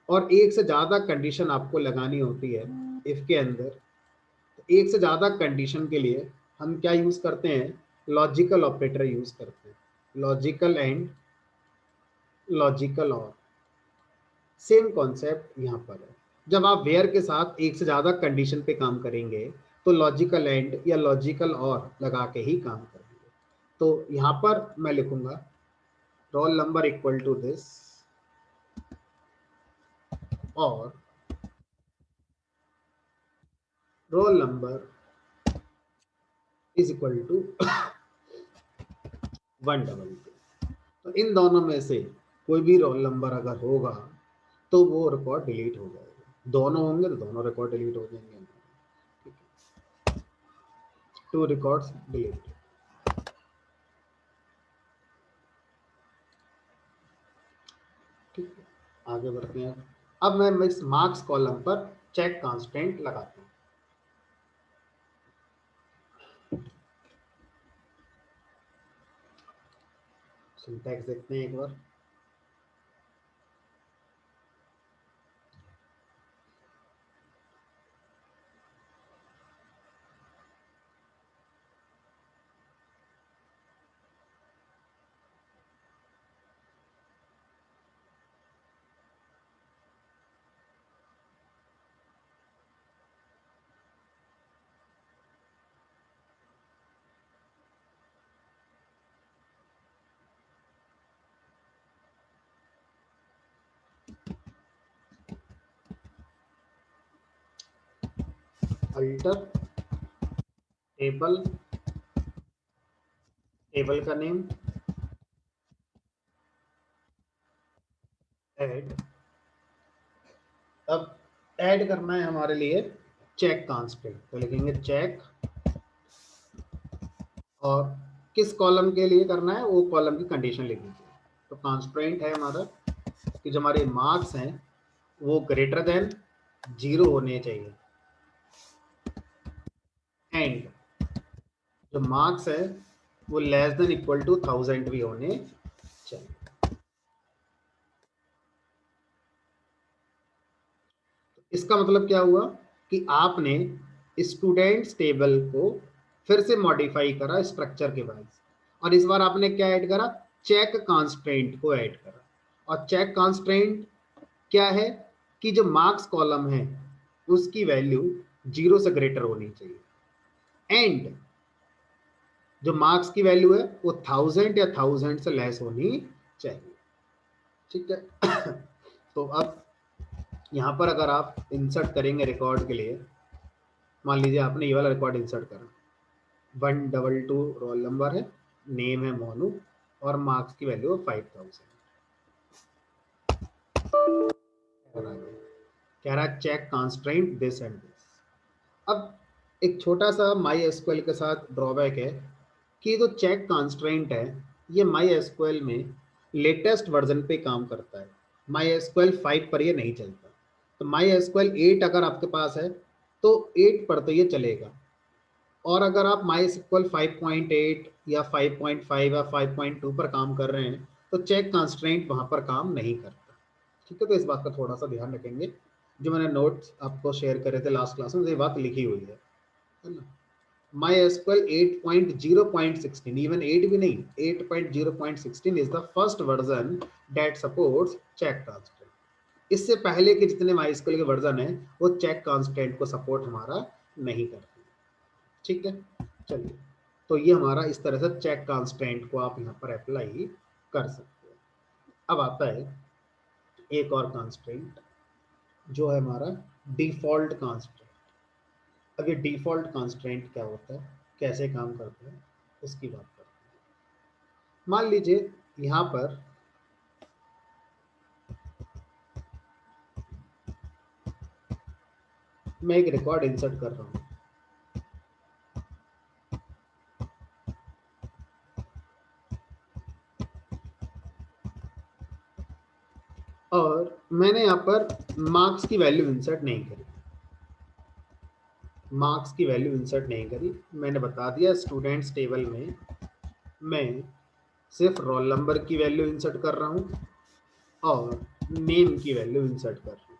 और एक से ज़्यादा कंडीशन आपको लगानी होती है इफ के अंदर, तो एक से ज़्यादा कंडीशन के लिए हम क्या यूज़ करते हैं, लॉजिकल ऑपरेटर यूज़ करते हैं, लॉजिकल एंड लॉजिकल और। सेम कॉन्सेप्ट यहाँ पर है, जब आप वेयर के साथ एक से ज़्यादा कंडीशन पे काम करेंगे तो लॉजिकल एंड या लॉजिकल और लगा के ही काम करेंगे। तो यहाँ पर मैं लिखूंगा roll number equal to this और roll number is equal to 122। तो इन दोनों में से कोई भी रोल नंबर अगर होगा तो वो रिकॉर्ड डिलीट हो जाएगा, दोनों होंगे तो दोनों रिकॉर्ड डिलीट हो जाएंगे। ठीक है, टू रिकॉर्ड्स डिलीट। ठीक है, आगे बढ़ते हैं। अब मैं इस मार्क्स कॉलम पर चेक कांस्टेंट लगाता हूँ। सिंटैक्स देखते हैं एक बार। अल्टर टेबल, टेबल का नेम, ऐड। अब ऐड करना है हमारे लिए चेक कांस्टेंट, तो लिखेंगे चेक, और किस कॉलम के लिए करना है वो कॉलम की कंडीशन लिख दीजिए। तो कांस्टेंट है हमारा कि जो हमारे मार्क्स हैं वो ग्रेटर देन 0 होने चाहिए, एंड जो मार्क्स है वो लेस देन इक्वल टू 1000 भी होने चाहिए। इसका मतलब क्या हुआ कि आपने स्टूडेंट्स टेबल को फिर से मॉडिफाई करा स्ट्रक्चर के वाइज, और इस बार आपने क्या ऐड करा, चेक कांस्टेंट को ऐड करा। और चेक कांस्टेंट क्या है कि जो मार्क्स कॉलम है उसकी वैल्यू 0 से ग्रेटर होनी चाहिए, एंड जो मार्क्स की वैल्यू है वो 1000 या 1000 से लेस होनी चाहिए। ठीक है। तो अब यहाँ पर अगर आप इंसर्ट करेंगे रिकॉर्ड के लिए, मान लीजिए आपने ये वाला रिकॉर्ड इंसर्ट करा, 122 रोल नंबर है, नेम है मोनू, और मार्क्स की वैल्यू है 5000। कह रहा है check constraint this and this. अब एक छोटा सा माई एसक्यूएल के साथ ड्रॉबैक है कि जो चेक कॉन्स्ट्रेंट है ये माई एसक्यूएल में लेटेस्ट वर्जन पे काम करता है, माई एसक्यूएल 5 पर ये नहीं चलता। तो माई एसक्यूएल 8 अगर आपके पास है तो 8 पर तो ये चलेगा, और अगर आप माई एसक्यूएल 5.8 या 5.5 या 5.2 पर काम कर रहे हैं तो चेक कॉन्स्ट्रेंट वहाँ पर काम नहीं करता। ठीक है, तो इस बात का थोड़ा सा ध्यान रखेंगे। जो मैंने नोट्स आपको शेयर करे थे लास्ट क्लास में ये बात लिखी हुई है ना। MySQL 8.0.16, even 8 भी नहीं, 8.0.16 is the first version that supports check constant. इससे पहले के जितने MySQL के वर्जन है वो चेक कांस्टेंट को सपोर्ट हमारा नहीं करते। ठीक है, चलिए, तो ये हमारा इस तरह से चेक कांस्टेंट को आप यहाँ पर अप्लाई कर सकते हैं। अब आता है एक और कांस्टेंट जो है हमारा डिफॉल्ट कांस्टेंट। अब ये डिफॉल्ट कांस्टेंट क्या होता है, कैसे काम करता है, उसकी बात करते हैं। मान लीजिए यहाँ पर मैं एक रिकॉर्ड इंसर्ट कर रहा हूँ, और मैंने यहाँ पर मार्क्स की वैल्यू इंसर्ट नहीं करी, मार्क्स की वैल्यू इंसर्ट नहीं करी। मैंने बता दिया स्टूडेंट्स टेबल में मैं सिर्फ रोल नंबर की वैल्यू इंसर्ट कर रहा हूँ और नेम की वैल्यू इंसर्ट कर रहा हूँ।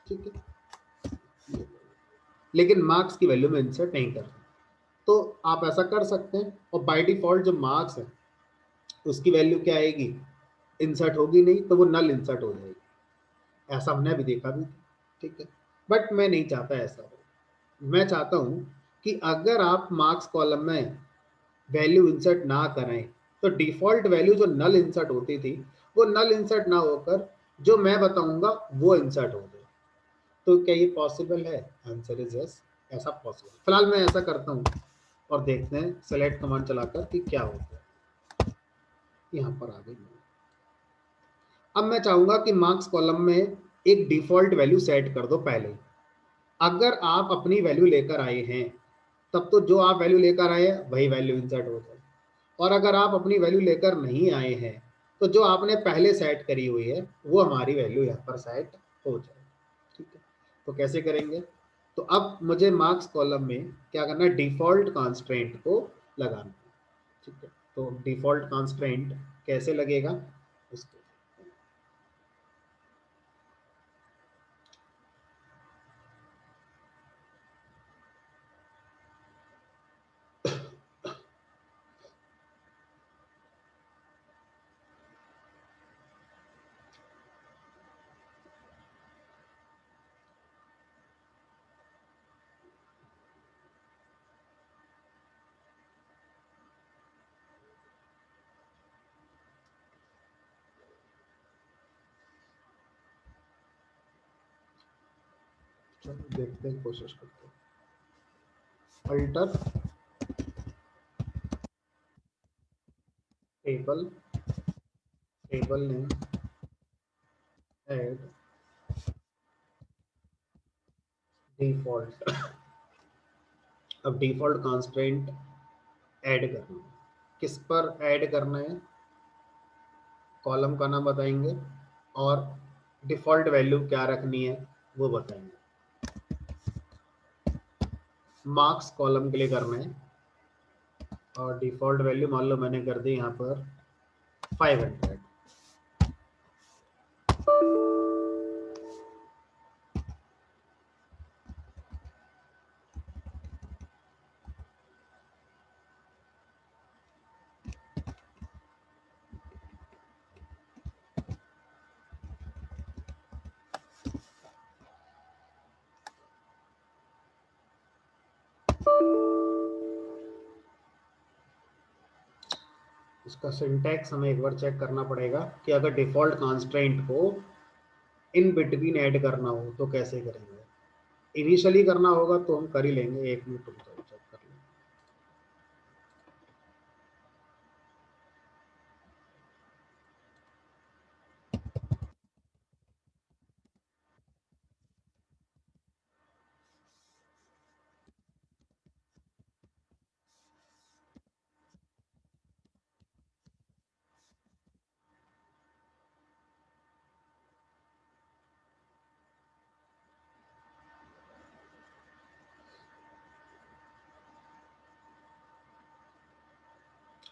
ठीक है, लेकिन मार्क्स की वैल्यू में इंसर्ट नहीं कर रहा। तो आप ऐसा कर सकते हैं, और बाय डिफॉल्ट जो मार्क्स है उसकी वैल्यू क्या आएगी, इंसर्ट होगी नहीं, तो वो नल इंसर्ट हो जाएगी। ऐसा हमने अभी देखा भी। ठीक है, बट मैं नहीं चाहता ऐसा हो। मैं चाहता हूँ कि अगर आप मार्क्स कॉलम में वैल्यू इंसर्ट ना करें तो डिफॉल्ट वैल्यू जो नल इंसर्ट होती थी वो नल इंसर्ट ना होकर जो मैं बताऊंगा वो इंसर्ट हो जाए। तो क्या ये पॉसिबल है? आंसर इज यस, ऐसा पॉसिबल। फिलहाल मैं ऐसा करता हूँ और देखते हैं सेलेक्ट कमांड चलाकर कि क्या होता है। यहाँ पर आ गई। अब मैं चाहूंगा कि मार्क्स कॉलम में एक डिफॉल्ट वैल्यू सेट कर दो पहले। अगर आप अपनी वैल्यू लेकर आए हैं तब तो जो आप वैल्यू लेकर आए हैं वही वैल्यू इंसर्ट हो जाए, और अगर आप अपनी वैल्यू लेकर नहीं आए हैं तो जो आपने पहले सेट करी हुई है वो हमारी वैल्यू यहाँ पर सेट हो जाए। ठीक है, तो कैसे करेंगे? तो अब मुझे मार्क्स कॉलम में क्या करना है, डिफॉल्ट कॉन्स्ट्रेंट को लगाना है। ठीक है, तो डिफॉल्ट कॉन्स्ट्रेंट कैसे लगेगा उसको देखते हैं, कोशिश करते हैं। Alter table name add default. अब डिफॉल्ट कंस्ट्रेंट ऐड करना है, किस पर ऐड करना है, कॉलम का नाम बताएंगे और डिफॉल्ट वैल्यू क्या रखनी है वो बताएंगे। मार्क्स कॉलम के लिए करना है और डिफॉल्ट वैल्यू मान लो मैंने कर दी यहाँ पर 500। इसका सिंटैक्स हमें एक बार चेक करना पड़ेगा कि अगर डिफॉल्ट कंस्ट्रेंट को इन बिटवीन ऐड करना हो तो कैसे करेंगे। इनिशियली करना होगा तो हम कर ही लेंगे, 1 मिनट रुक जाओ चेक कर लेंगे।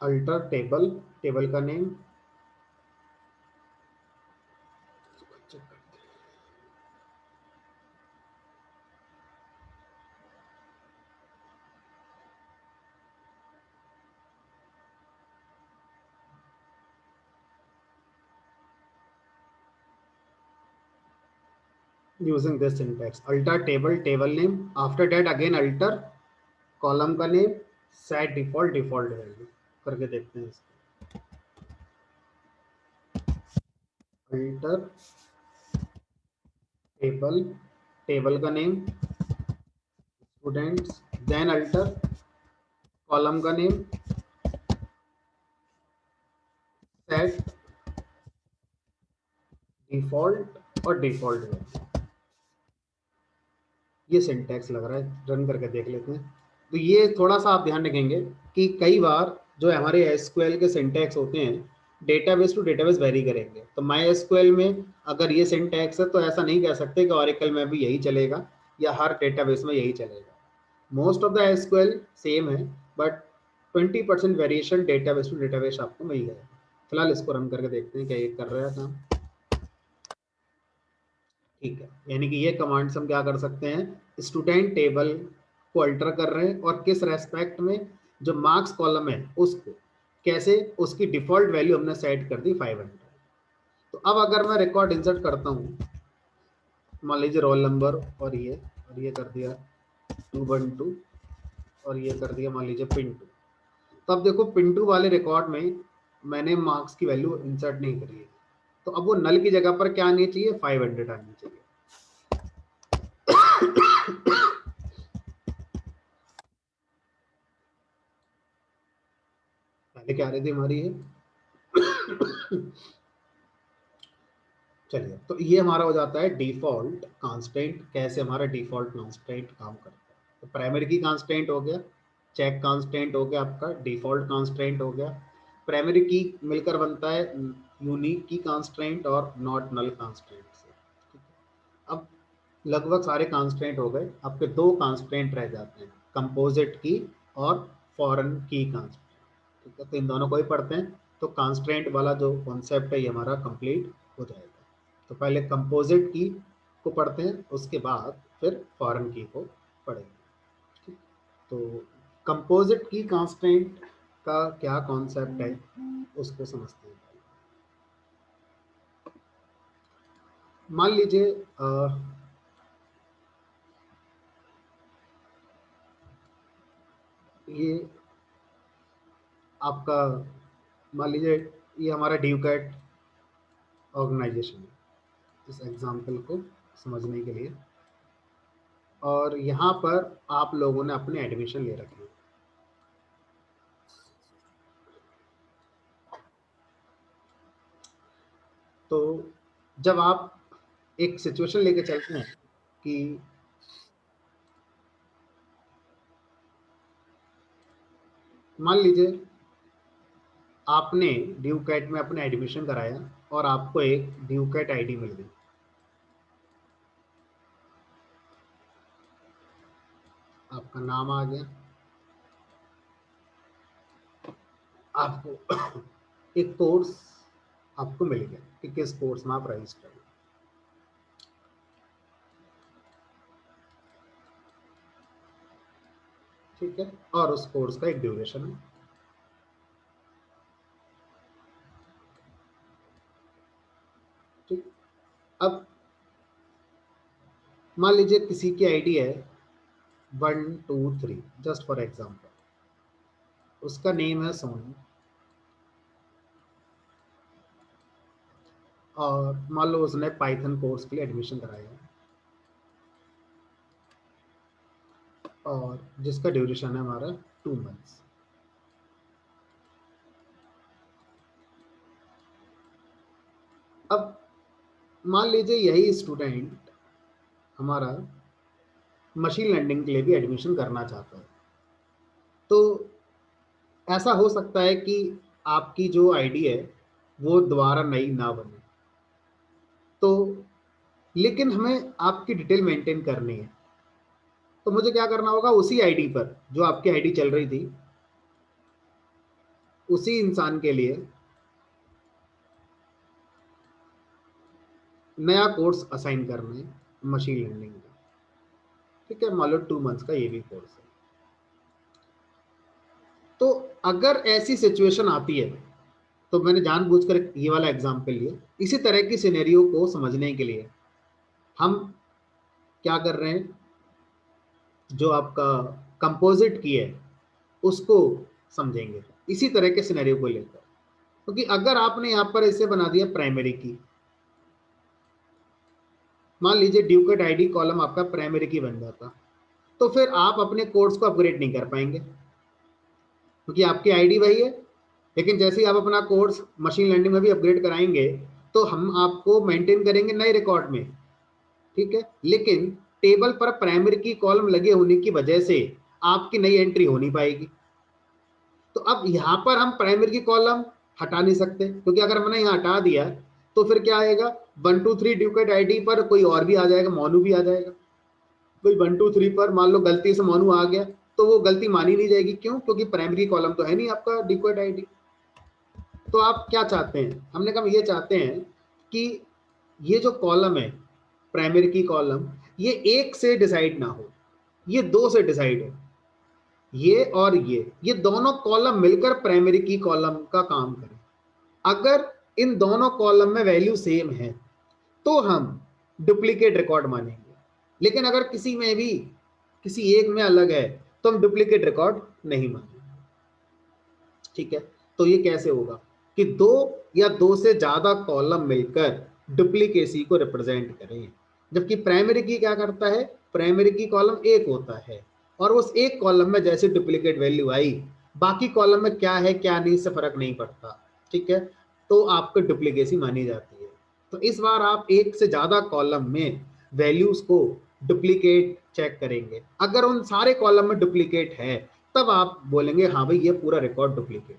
अल्टर टेबल का नेम चेक करते हैं। Using this syntax alter table name, after that again alter column का नेम, सेट डिफॉल्ट वैल्यू करके देखते हैं इसको। अल्टर टेबल का name students, then alter column का नेम, सेट डिफॉल्ट और डिफॉल्ट वैल्यू। ये सिंटैक्स लग रहा है, रन करके देख लेते हैं। तो ये थोड़ा सा आप ध्यान रखेंगे कि कई बार जो हमारे एसक्यूएल के सिंटैक्स होते हैं डेटाबेस टू डेटाबेस वेरी करेंगे। तो माई एसक्यूएल में अगर ये सिंटैक्स है तो ऐसा नहीं कह सकते कि ऑरेकल में भी यही चलेगा या हर डेटाबेस में यही चलेगा। Most of the SQL same है, but 20% variation database to database आपको मिल जाएगा। फिलहाल इसको रन करके देखते हैं क्या ये कर रहा है काम। ठीक है, यानी कि ये कमांड से हम क्या कर सकते हैं, स्टूडेंट टेबल को अल्टर कर रहे हैं और किस रेस्पेक्ट में, जो मार्क्स कॉलम है उसको कैसे, उसकी डिफॉल्ट वैल्यू हमने सेट कर दी 500। तो अब अगर मैं रिकॉर्ड इंसर्ट करता हूँ, मान लीजिए रोल नंबर और ये कर दिया 212 और ये कर दिया मान लीजिए पिंटू। तो अब देखो पिंटू वाले रिकॉर्ड में मैंने मार्क्स की वैल्यू इंसर्ट नहीं करी है, तो अब वो नल की जगह पर क्या आनी चाहिए, 500 आनी चाहिए। पहले क्या आ रही थी हमारी ये चलिए, तो ये हमारा हो जाता है डिफॉल्ट कांस्टेंट। कैसे हमारा डिफॉल्ट कांस्टेंट काम करता है, तो प्राइमरी की कांस्टेंट हो गया, चेक कांस्टेंट हो गया, आपका डिफॉल्ट कांस्टेंट हो गया। प्राइमरी की मिलकर बनता है यूनिक की कांस्टेंट और नॉट नल कांस्टेंट से। अब लगभग सारे कांस्टेंट हो गए, आपके दो कांस्टेंट रह जाते हैं, कंपोजिट की और फॉरेन की कांस्टेंट। ठीक है, तो इन दोनों को ही पढ़ते हैं। तो कांस्टेंट वाला जो कॉन्सेप्ट है ये हमारा कंप्लीट हो जाएगा। तो पहले कंपोजिट की को पढ़ते हैं, उसके बाद फिर फॉरेन की को पढ़ेंगे। ठीक, तो कंपोजिट की कांस्टेंट का क्या कॉन्सेप्ट है उसको समझते हैं। मान लीजिए ये आपका, मान लीजिए ये हमारा ड्यूकैट ऑर्गेनाइजेशन है। इस एग्जाम्पल को समझने के लिए और यहाँ पर आप लोगों ने अपने एडमिशन ले रखे हैं। तो जब आप एक सिचुएशन लेके चलते हैं कि मान लीजिए आपने ड्यू कैट में अपना एडमिशन कराया और आपको एक ड्यू कैट आईडी मिल गई। आपका नाम आ गया, आपको एक कोर्स आपको मिल गया कि किस कोर्स में आप रजिस्टर हैं। ठीक है, और उस कोर्स का एक ड्यूरेशन है। ठीक, अब मान लीजिए किसी की आईडी है 123, जस्ट फॉर एग्जांपल, उसका नेम है सोनू, और मान लो उसने पाइथन कोर्स के लिए एडमिशन कराया और जिसका ड्यूरेशन है हमारा 2 मंथ्स। अब मान लीजिए यही स्टूडेंट हमारा मशीन लर्निंग के लिए भी एडमिशन करना चाहता है, तो ऐसा हो सकता है कि आपकी जो आईडी है वो दोबारा नई ना बने, तो लेकिन हमें आपकी डिटेल मेंटेन करनी है। तो मुझे क्या करना होगा, उसी आईडी पर जो आपकी आईडी चल रही थी उसी इंसान के लिए नया कोर्स असाइन करना है मशीन लर्निंग का। ठीक है, मान लो 2 मंथ्स का ये भी कोर्स है। तो अगर ऐसी सिचुएशन आती है, तो मैंने जानबूझकर ये वाला एग्जांपल लिया, इसी तरह की सिनेरियो को समझने के लिए हम क्या कर रहे हैं, जो आपका कंपोजिट की है उसको समझेंगे इसी तरह के सिनेरियो को लेकर। क्योंकि अगर आपने यहाँ पर इसे बना दिया प्राइमरी की, मान लीजिए ड्यूकेट आईडी कॉलम आपका प्राइमरी की बन जाता, तो फिर आप अपने कोर्स को अपग्रेड नहीं कर पाएंगे क्योंकि आपकी आईडी वही है। लेकिन जैसे ही आप अपना कोर्स मशीन लर्निंग में भी अपग्रेड कराएंगे तो हम आपको मेंटेन करेंगे नए रिकॉर्ड में। ठीक है, लेकिन टेबल पर प्राइमरी की कॉलम लगे होने की वजह से आपकी नई एंट्री हो नहीं पाएगी। तो अब यहाँ पर हम प्राइमरी की कॉलम हटा नहीं सकते, क्योंकि अगर मैंने यहाँ हटा दिया तो फिर क्या आएगा, 123 ड्यूकेट आईडी पर कोई और भी आ जाएगा, मोनू भी आ जाएगा। कोई 123 पर मान लो गलती से मोनू आ गया तो वो गलती मानी नहीं जाएगी। क्यों? क्योंकि प्राइमरी कॉलम तो है नहीं आपका ड्यूकेट आईडी। तो आप क्या चाहते हैं, हमने कहा ये चाहते हैं कि ये जो कॉलम है प्राइमरी की कॉलम, ये एक से डिसाइड ना हो, ये दो से डिसाइड हो। ये और ये दोनों कॉलम मिलकर प्राइमरी की कॉलम का काम करें। अगर इन दोनों कॉलम में वैल्यू सेम है तो हम डुप्लीकेट रिकॉर्ड मानेंगे, लेकिन अगर किसी में भी किसी एक में अलग है तो हम डुप्लीकेट रिकॉर्ड नहीं मानेंगे। ठीक है, तो ये कैसे होगा कि दो या दो से ज्यादा कॉलम मिलकर डुप्लीकेसी को रिप्रेजेंट करें, जबकि प्राइमरी की क्या करता है, प्राइमरी की कॉलम एक होता है और उस एक कॉलम में जैसे डुप्लीकेट वैल्यू आई बाकी कॉलम में क्या है क्या नहीं इससे फर्क नहीं पड़ता। ठीक है, तो आपको डुप्लीकेसी मानी जाती है। तो इस बार आप एक से ज्यादा कॉलम में वैल्यूज को डुप्लीकेट चेक करेंगे। अगर उन सारे कॉलम में डुप्लीकेट है तब आप बोलेंगे हाँ भाई ये पूरा रिकॉर्ड डुप्लीकेट।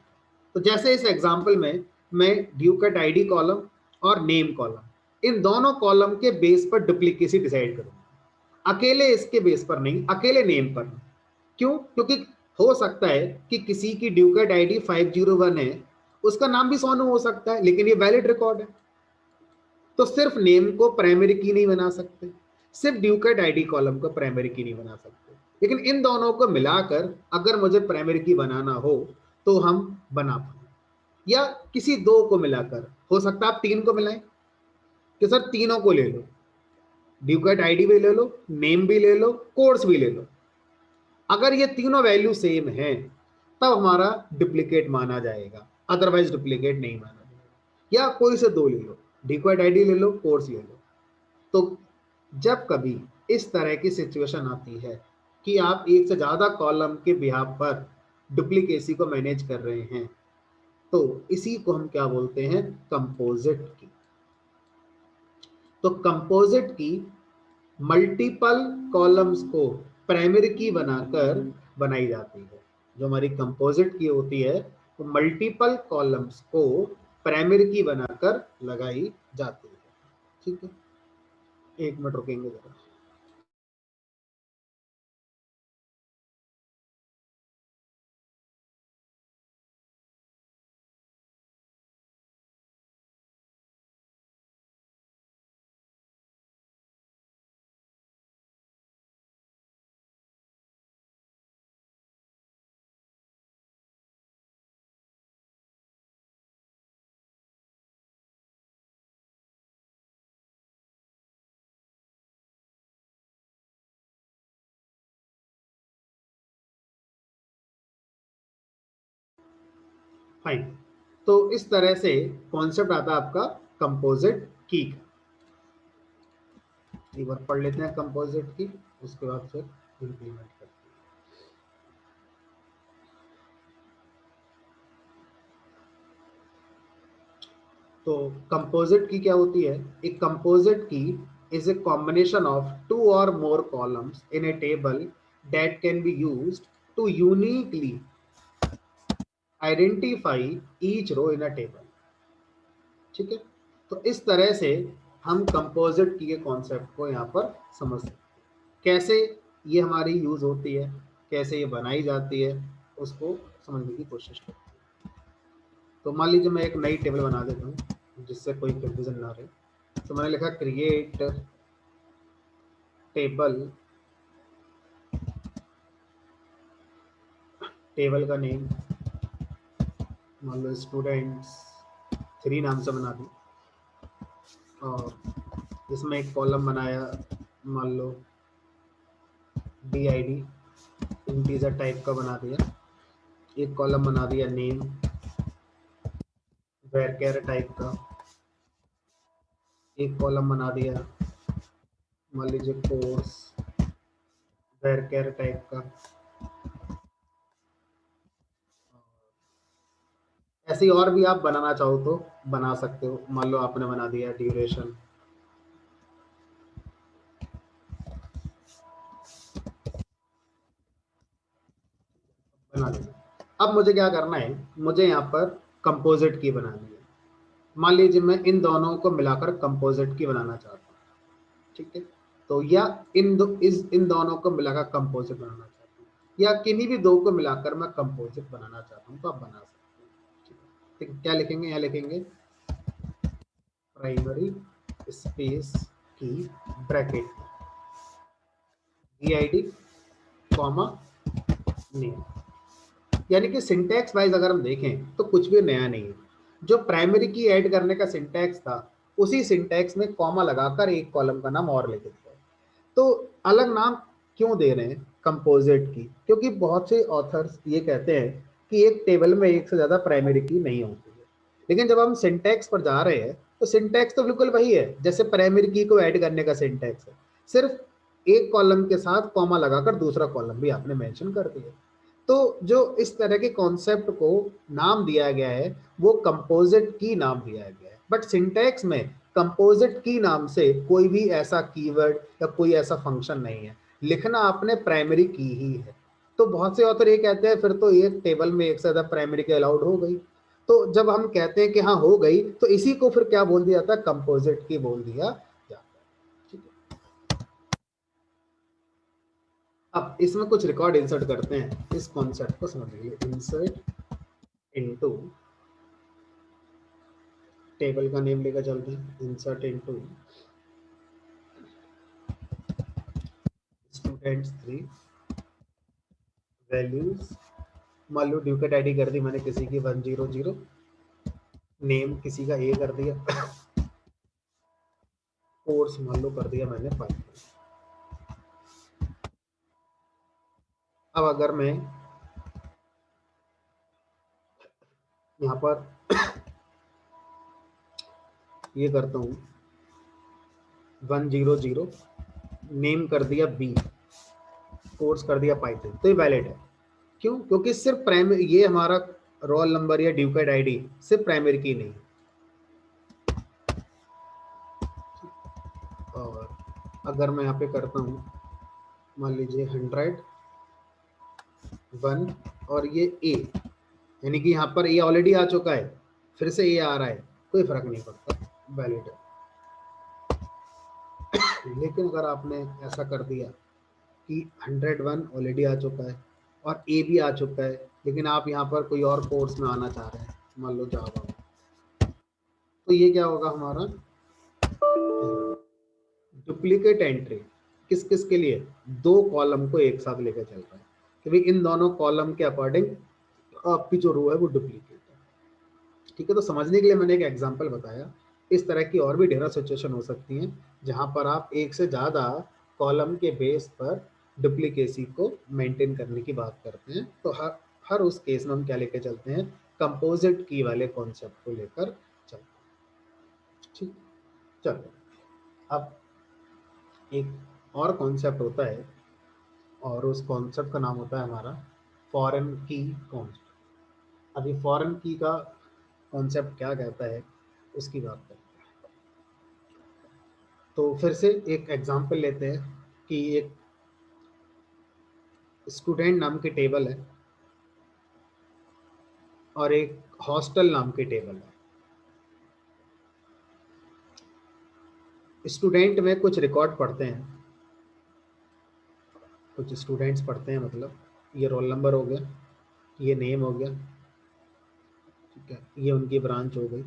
तो जैसे इस एग्जांपल में मैं ड्यूकेट आईडी कॉलम और नेम कॉलम इन दोनों कॉलम के बेस पर डुप्लीकेसी डिसाइड करूंगा, अकेले इसके बेस पर नहीं, अकेले नेम पर नहीं। क्यों? क्योंकि हो सकता है कि किसी की ड्यूकेट आईडी 501 है, उसका नाम भी सोनू हो सकता है लेकिन ये वैलिड रिकॉर्ड है। तो सिर्फ नेम को प्राइमरी की नहीं बना सकते, सिर्फ ड्यूकेट आईडी कॉलम को प्राइमरी की नहीं बना सकते, लेकिन इन दोनों को मिलाकर अगर मुझे प्राइमरी की बनाना हो तो हम बना पाए। या किसी दो को मिलाकर, हो सकता है आप तीन को मिलाएं कि सर तीनों को ले लो, ड्यूकेट आईडी भी ले लो, नेम भी ले लो, कोर्स भी ले लो। अगर ये तीनों वैल्यू सेम है तब हमारा डुप्लीकेट माना जाएगा, अदरवाइज डुप्लीकेट नहीं माना जाएगा। या कोई से दो ले लो, ड्यूकेट आईडी ले लो, कोर्स ले लो। तो जब कभी इस तरह की सिचुएशन आती है कि आप एक से ज़्यादा कॉलम के बिहाफ पर डुप्लीकेसी को मैनेज कर रहे हैं, तो इसी को हम क्या बोलते हैं, कंपोजिट की। तो कंपोजिट की मल्टीपल कॉलम्स को प्राइमरी की बनाकर बनाई जाती है। जो हमारी कंपोजिट की होती है वो मल्टीपल कॉलम्स को प्राइमरी की बनाकर लगाई जाती है। ठीक है, एक मिनट रुकेंगे जरा। फाइन, तो इस तरह से कॉन्सेप्ट आता है आपका कंपोजिट की का। एक बार पढ़ लेते हैं कंपोजिट की, उसके बाद फिर इम्प्लीमेंट करते हैं। तो कंपोजिट की क्या होती है, एक composite key is a combination of two or more columns in a table that can be used to uniquely identify each row in a table। ठीक है, तो इस तरह से हम कंपोजिट की के कॉन्सेप्ट को यहाँ पर समझ सकते हैं। कैसे ये हमारी यूज होती है, कैसे ये बनाई जाती है, उसको समझने की कोशिश करते हैं। तो मान लीजिए मैं एक नई टेबल बना देता हूँ जिससे कोई कंफ्यूजन ना रहे। तो मैंने लिखा क्रिएट टेबल, टेबल का नेम मान लो स्टूडेंट्स 3 नाम से बना दी, और इसमें एक कॉलम बनाया मान लो DID, इंटीजर टाइप का बना दिया। एक कॉलम बना दिया नेम varchar टाइप का। एक कॉलम बना दिया मान लीजिए कोर्स varchar टाइप का। ऐसे और भी आप बनाना चाहो तो बना सकते हो। मान लो आपने बना दिया ड्यूरेशन, बना दिया। अब मुझे क्या करना है, मुझे यहाँ पर कंपोजिट की बनानी है। मान लीजिए मैं इन दोनों को मिलाकर कंपोजिट की बनाना चाहता हूँ। ठीक है, तो या इन दोनों को मिलाकर कंपोजिट बनाना चाहता हूँ, या किन्हीं भी दो को मिलाकर मैं कंपोजिट बनाना चाहता हूँ, तो आप बना सकते हैं। ठीक है, तो क्या लिखेंगे, यहाँ लिखेंगे प्राइमरी स्पेस की ब्रैकेट DID कॉमा नेम। यानी कि सिंटैक्स वाइज अगर हम देखें तो कुछ भी नया नहीं है। जो प्राइमरी की ऐड करने का सिंटैक्स था उसी सिंटैक्स में कॉमा लगाकर एक कॉलम का नाम और लिख दिया। तो अलग नाम क्यों दे रहे हैं कंपोजिट की, क्योंकि बहुत से ऑथर्स ये कहते हैं कि एक टेबल में एक से ज्यादा प्राइमरी की नहीं होती है। लेकिन जब हम सिंटैक्स पर जा रहे हैं तो सिंटैक्स तो बिल्कुल वही है जैसे प्राइमरी की को ऐड करने का सिंटैक्स है, सिर्फ एक कॉलम के साथ कॉमा लगाकर दूसरा कॉलम भी आपने मेंशन कर दिया। तो जो इस तरह के कॉन्सेप्ट को नाम दिया गया है वो कंपोजिट की नाम दिया गया है। बट सिंटैक्स में कंपोजिट की नाम से कोई भी ऐसा कीवर्ड या कोई ऐसा फंक्शन नहीं है, लिखना आपने प्राइमरी की ही है। तो बहुत से ऑथर ये कहते हैं फिर तो एक टेबल में एक से ज्यादा प्राइमरी की अलाउड हो गई। तो जब हम कहते हैं कि हाँ हो गई, तो इसी को फिर क्या बोल दिया जाता है, कंपोजिट की बोल दिया जाता है। ठीक है, अब इसमें कुछ रिकॉर्ड इंसर्ट करते हैं, इस कॉन्सेप्ट को समझिए। इंसर्ट इनटू, टेबल का नेम लेकर चलते हैं, इंसर्ट इनटू स्टूडेंट्स 3 वैल्यूज। मान लो ड्यूकेट आईडी कर दी मैंने किसी की 100, नेम किसी का ए कर दिया, कोर्स मान लो कर दिया मैंने 5। अब अगर मैं यहाँ पर ये करता हूँ 100 नेम कर दिया बी, कोर्स कर दिया पाइथन, तो ये वैलिड है। क्यों? क्योंकि सिर्फ प्राइमरी, ये हमारा रोल नंबर या ड्यूकेड आईडी सिर्फ प्राइमरी की नहीं। और अगर मैं यहाँ पे करता हूँ, मान लीजिए 100 1 और ये ए, यानी कि यहाँ पर ए ऑलरेडी आ चुका है, फिर से ए आ रहा है, कोई फर्क नहीं पड़ता, वैलिड है। लेकिन अगर आपने ऐसा कर दिया कि 101 ऑलरेडी आ चुका है और ए भी आ चुका है, लेकिन आप यहाँ पर कोई और कोर्स में आना चाह रहे हैं, मान लो जावा, तो ये क्या होगा हमारा डुप्लीकेट एंट्री। किस किस के लिए? दो कॉलम को एक साथ लेकर चल रहा है कि भाई इन दोनों कॉलम के अकॉर्डिंग आपकी जो रो है वो डुप्लीकेट है। ठीक है, तो समझने के लिए मैंने एक एग्जांपल बताया। इस तरह की और भी ढेर सिचुएशन हो सकती हैं जहां पर आप एक से ज़्यादा कॉलम के बेस पर डुप्लीकेसी को मेंटेन करने की बात करते हैं। तो हर उस केस में हम क्या लेकर चलते हैं? कंपोजिट की वाले कॉन्सेप्ट को लेकर चलते हैं। ठीक, चलो अब एक और कॉन्सेप्ट होता है और उस कॉन्सेप्ट का नाम होता है हमारा फॉरेन की कॉन्सेप्ट। अभी फॉरेन की का कॉन्सेप्ट क्या कहता है उसकी बात करते हैं। तो फिर से एक एग्जांपल लेते हैं कि एक स्टूडेंट नाम की टेबल है और एक हॉस्टल नाम की टेबल है। स्टूडेंट में कुछ रिकॉर्ड पढ़ते हैं, कुछ स्टूडेंट्स पढ़ते हैं, मतलब ये रोल नंबर हो गया, ये नेम हो गया, ठीक है, ये उनकी ब्रांच हो गई।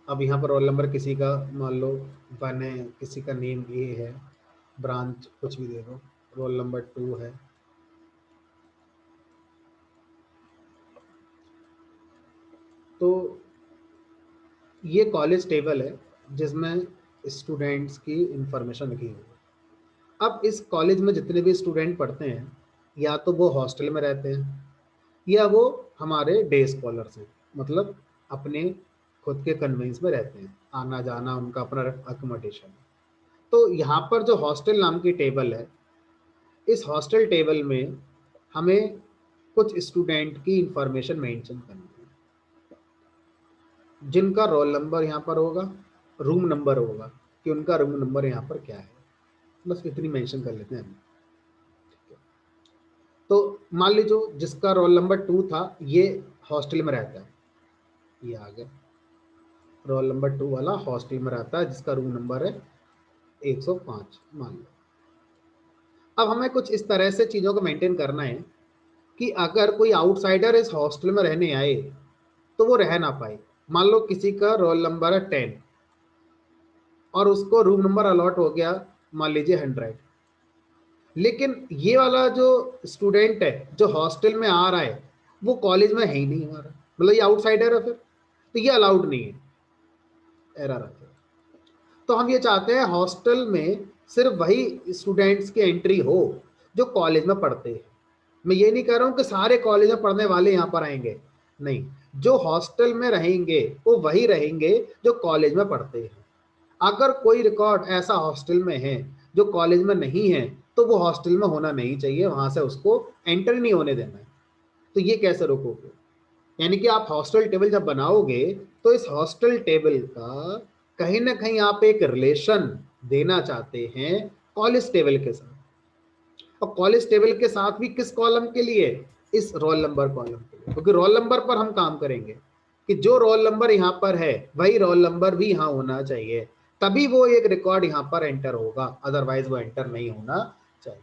अब यहाँ पर रोल नंबर किसी का मान लो 1 है, किसी का नेम ए है, ब्रांच कुछ भी दे दो, रोल नंबर 2 है। तो ये कॉलेज टेबल है जिसमें स्टूडेंट्स की इंफॉर्मेशन लिखी हुई है। अब इस कॉलेज में जितने भी स्टूडेंट पढ़ते हैं, या तो वो हॉस्टल में रहते हैं या वो हमारे डे स्कॉलर्स हैं, मतलब अपने खुद के कन्वेंस में रहते हैं, आना जाना उनका अपना अकोमोडेशन है। तो यहाँ पर जो हॉस्टल नाम की टेबल है, इस हॉस्टल टेबल में हमें कुछ स्टूडेंट की इंफॉर्मेशन मेंशन करनी है, जिनका रोल नंबर यहाँ पर होगा, रूम नंबर होगा कि उनका रूम नंबर यहाँ पर क्या है, बस इतनी मेंशन कर लेते हैं हम। तो मान लीजिए जिसका रोल नंबर 2 था, ये हॉस्टल में रहता है, ये आ गया रोल नंबर 2 वाला हॉस्टल में रहता है, जिसका रूम नंबर है 105 मान लो। अब हमें कुछ इस तरह से चीज़ों को मेंटेन करना है कि अगर कोई आउटसाइडर इस हॉस्टल में रहने आए तो वो रह ना पाए। मान लो किसी का रोल नंबर है 10 और उसको रूम नंबर अलॉट हो गया मान लीजिए 100, लेकिन ये वाला जो स्टूडेंट है जो हॉस्टल में आ रहा है वो कॉलेज में है ही नहीं हमारा, मतलब ये आउटसाइडर है, फिर तो ये अलाउड नहीं है, एरर आता है। तो हम ये चाहते हैं हॉस्टल में सिर्फ वही स्टूडेंट्स की एंट्री हो जो कॉलेज में पढ़ते हैं। मैं ये नहीं कह रहा हूँ कि सारे कॉलेज में पढ़ने वाले यहाँ पर आएंगे, नहीं, जो हॉस्टल में रहेंगे वो वही रहेंगे जो कॉलेज में पढ़ते हैं। अगर कोई रिकॉर्ड ऐसा हॉस्टल में है जो कॉलेज में नहीं है तो वो हॉस्टल में होना नहीं चाहिए, वहां से उसको एंटर नहीं होने देना है। तो ये कैसे रोकोगे? यानी कि आप हॉस्टल टेबल जब बनाओगे तो इस हॉस्टल टेबल का कहीं ना कहीं आप एक रिलेशन देना चाहते हैं कॉलेज टेबल के साथ, और कॉलेज टेबल के साथ भी किस कॉलम के लिए? इस रोल नंबर कॉलम के लिए, क्योंकि रोल नंबर पर हम काम करेंगे कि जो रोल नंबर यहाँ पर है वही रोल नंबर भी यहाँ होना चाहिए, तभी वो एक रिकॉर्ड यहाँ पर एंटर होगा, अदरवाइज वो एंटर नहीं होना चाहिए।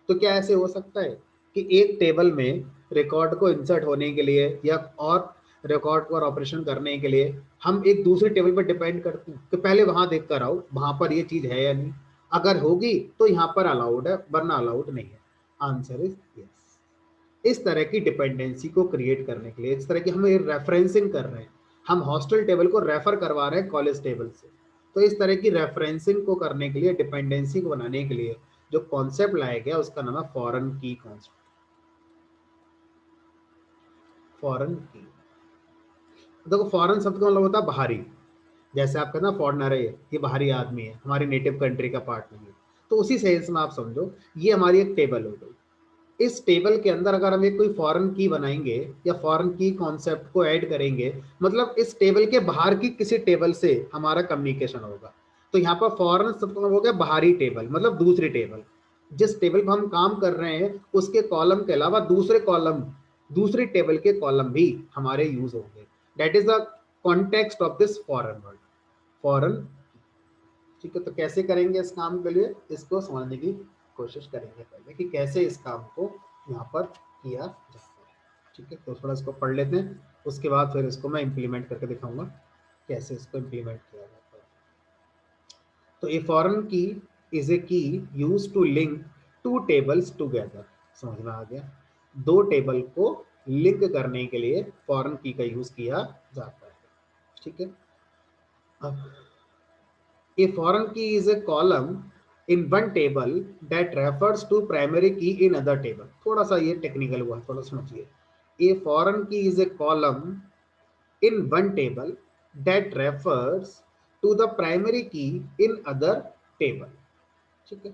तो क्या ऐसे हो सकता है कि एक टेबल में रिकॉर्ड को इंसर्ट होने के लिए या और रिकॉर्ड पर ऑपरेशन करने के लिए हम एक दूसरी टेबल पर डिपेंड करते हैं कि पहले वहां देख कर आओ वहां पर ये चीज है या नहीं, अगर होगी तो यहाँ पर अलाउड है वरना अलाउड नहीं है? Answer is yes. इस तरह की डिपेंडेंसी को क्रिएट करने के लिए, इस तरह की हम रेफरेंसिंग कर रहे हैं, हम हॉस्टल टेबल को रेफर करवा रहे हैं कॉलेज टेबल से। तो इस तरह की रेफरेंसिंग को करने के लिए, डिपेंडेंसी को बनाने के लिए जो कॉन्सेप्ट लाया गया उसका नाम है फॉरेन की कॉन्सेप्ट। फॉरेन की, देखो फॉरेन शब्द का मतलब होता है बाहरी, जैसे आप कहते ना फॉरनर है, ये बाहरी आदमी है, हमारी नेटिव कंट्री का पार्ट नहीं है, तो उसी सेंस में आप समझो ये हमारी एक टेबल हो गई। इस टेबल के अंदर अगर हम एक कोई फॉरेन की बनाएंगे या फॉरेन की कॉन्सेप्ट को ऐड करेंगे, मतलब इस टेबल के बाहर की किसी टेबल से हमारा कम्युनिकेशन होगा। तो यहाँ पर फॉरेन मतलब हो गया बाहरी टेबल, मतलब दूसरी टेबल। जिस टेबल पर हम काम कर रहे हैं उसके कॉलम के अलावा दूसरे कॉलम, दूसरी टेबल के कॉलम भी हमारे यूज होंगे। That is the context of this foreign word, foreign. ठीक है, तो कैसे करेंगे इस काम के लिए, इसको समझने की कोशिश करेंगे पहले कि कैसे इस काम को यहाँ पर किया जाता है। ठीक है, तो थोड़ा इसको पढ़ लेते हैं, उसके बाद फिर इसको मैं इम्प्लीमेंट करके दिखाऊंगा कैसे इसको इम्प्लीमेंट किया जाता है। तो ए फॉरेन की is a key use to link two tables together. समझ में आ गया, दो टेबल को लिंक करने के लिए फॉरेन की का यूज किया जाता है। ठीक है, अब a foreign key is a column in one table that refers to primary key in other table। थोड़ा सा ये टेक्निकल हुआ, थोड़ा समझिए। a foreign key is a column in one table that refers to the primary key in other table। ठीक है,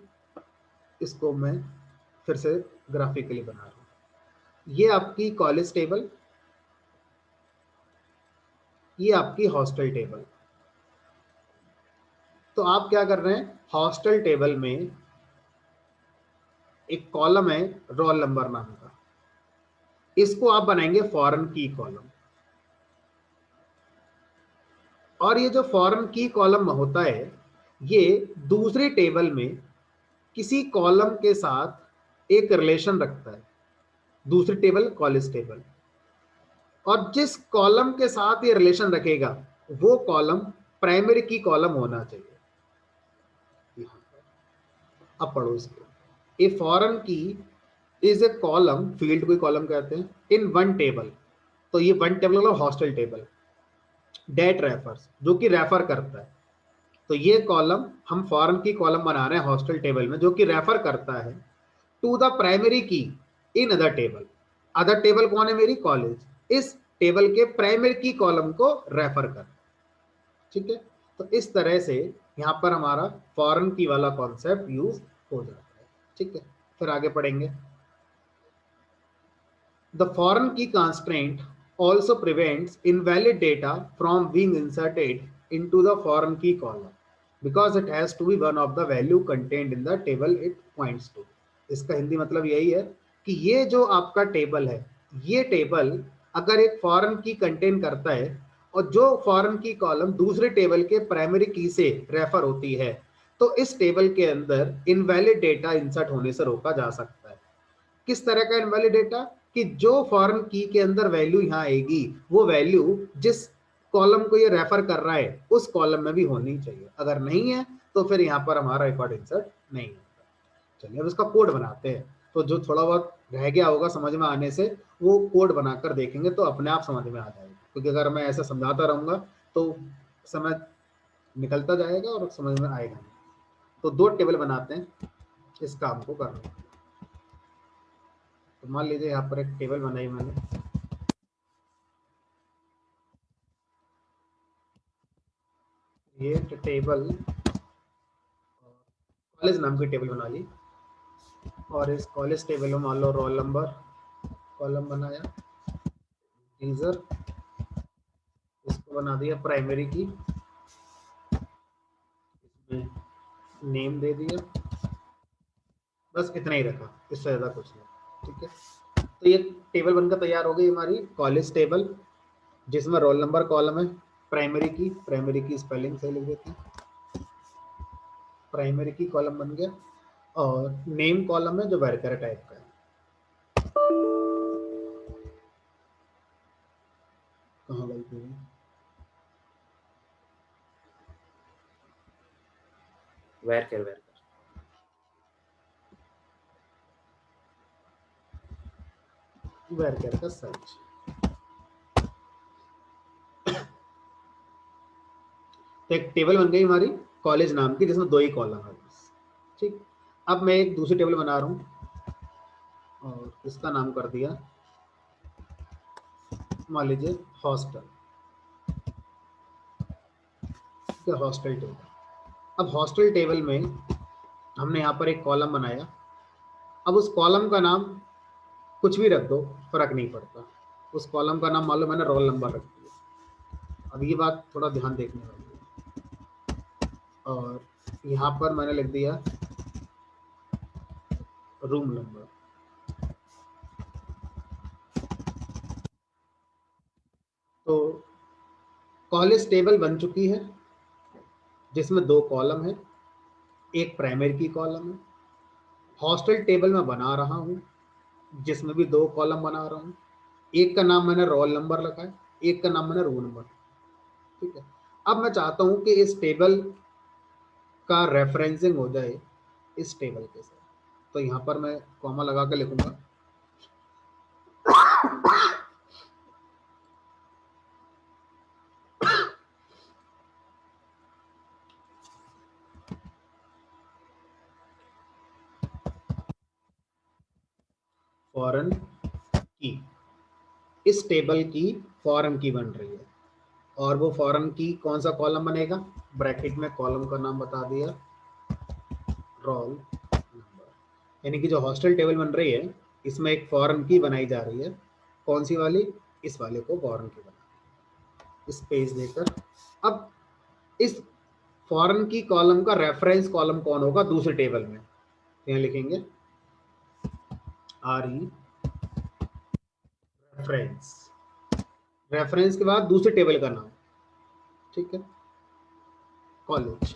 इसको मैं फिर से ग्राफिकली बना रहा हूँ। ये आपकी कॉलेज टेबल, ये आपकी हॉस्टल टेबल। तो आप क्या कर रहे हैं, हॉस्टल टेबल में एक कॉलम है रोल नंबर नाम का, इसको आप बनाएंगे फॉरेन की कॉलम। और ये जो फॉरेन की कॉलम होता है ये दूसरी टेबल में किसी कॉलम के साथ एक रिलेशन रखता है, दूसरी टेबल कॉलेज टेबल। और जिस कॉलम के साथ ये रिलेशन रखेगा वो कॉलम प्राइमरी की कॉलम होना चाहिए। अब पढ़ो इसको, ए फॉरेन की इज ए कॉलम, फील्ड को कॉलम कहते हैं, इन वन टेबल। तो ये वन टेबल मतलब हॉस्टल टेबल, डेट रेफर्स जो कि रेफर करता है। तो ये कॉलम हम फॉरेन की कॉलम बना रहे हैं हॉस्टल टेबल में जो कि रेफर करता है टू द प्राइमरी की in other table. Other table कौन है, मेरी कॉलेज, इस टेबल के प्राइमरी की कॉलम को रेफर कर। ठीक है, तो इस तरह से यहाँ पर हमारा फॉरेन की वाला कॉन्सेप्ट यूज हो जाता है। ठीक है, फिर आगे पढ़ेंगे। The foreign key constraint also prevents invalid data from being inserted into the foreign key column because it has to be one of the value contained in the table it points to। इसका हिंदी मतलब यही है कि ये जो आपका टेबल है, ये टेबल अगर एक फॉरेन की कंटेन करता है और जो फॉरेन की कॉलम दूसरे टेबल के प्राइमरी की से रेफर होती है, तो इस टेबल के अंदर इनवैलिड डेटा इंसर्ट होने से रोका जा सकता है। किस तरह का इनवैलिड डेटा, कि जो फॉरेन की के अंदर वैल्यू यहाँ आएगी वो वैल्यू जिस कॉलम को ये रेफर कर रहा है उस कॉलम में भी होनी चाहिए। अगर नहीं है तो फिर यहाँ पर हमारा रिकॉर्ड इंसर्ट नहीं होगा। चलिए अब इसका कोड बनाते हैं। तो जो थोड़ा बहुत रह गया होगा समझ में आने से वो कोड बनाकर देखेंगे तो अपने आप समझ में आ जाएगा, क्योंकि अगर मैं ऐसा समझाता रहूंगा तो समय निकलता जाएगा और समझ में आएगा नहीं। तो दो टेबल बनाते हैं इस काम को करने के लिए। तो मान लीजिए यहाँ पर एक टेबल बनाई मैंने, ये टेबल कॉलेज नाम की टेबल बना ली और इस कॉलेज टेबल में मान लो रोल नंबर कॉलम बनाया, टीजर इसको बना दिया प्राइमरी की, इसमें नेम दे दिया, बस इतना ही रखा, इससे ज़्यादा कुछ नहीं। ठीक है, तो ये टेबल बनकर तैयार हो गई हमारी कॉलेज टेबल, जिसमें रोल नंबर कॉलम है, प्राइमरी की स्पेलिंग सही लिख देते हैं, प्राइमरी की कॉलम बन गया, और नेम कॉलम है जो वर्कर टाइप का है। कहाँ गलती है, वर्कर का सर्च। तो एक टेबल बन गई हमारी कॉलेज नाम की जिसमें दो ही कॉलम है बस। ठीक, अब मैं एक दूसरी टेबल बना रहा हूँ और इसका नाम कर दिया मान लीजिए हॉस्टल। ठीक है, हॉस्टल टेबल। अब हॉस्टल टेबल में हमने यहाँ पर एक कॉलम बनाया। अब उस कॉलम का नाम कुछ भी रख दो, फर्क नहीं पड़ता। उस कॉलम का नाम मान लो मैंने रोल नंबर रख दिया। अब ये बात थोड़ा ध्यान देखने वाली है। और यहाँ पर मैंने लिख दिया रूम नंबर। तो कॉलेज टेबल बन चुकी है जिसमें 2 कॉलम है, एक प्राइमरी की कॉलम है। हॉस्टल टेबल में बना रहा हूँ जिसमें भी 2 कॉलम बना रहा हूँ। एक का नाम मैंने रोल नंबर रखा है, एक का नाम मैंने रूम नंबर। ठीक है, अब मैं चाहता हूँ कि इस टेबल का रेफरेंसिंग हो जाए इस टेबल के साथ। तो यहाँ पर मैं कॉमा लगा के लिखूंगा फॉरेन की। इस टेबल की फॉरेन की बन रही है, और वो फॉरेन की कौन सा कॉलम बनेगा, ब्रैकेट में कॉलम का नाम बता दिया रोल नंबर। यानी कि जो हॉस्टल टेबल बन रही है इसमें एक फॉरेन की बनाई जा रही है। कौन सी वाली, इस वाले को फॉरेन की बना, स्पेस देकर। अब इस फॉरेन की कॉलम का रेफरेंस कॉलम कौन होगा दूसरे टेबल में, यहाँ लिखेंगे RE रेफरेंस। रेफरेंस के बाद दूसरे टेबल का नाम, ठीक है, कॉलेज।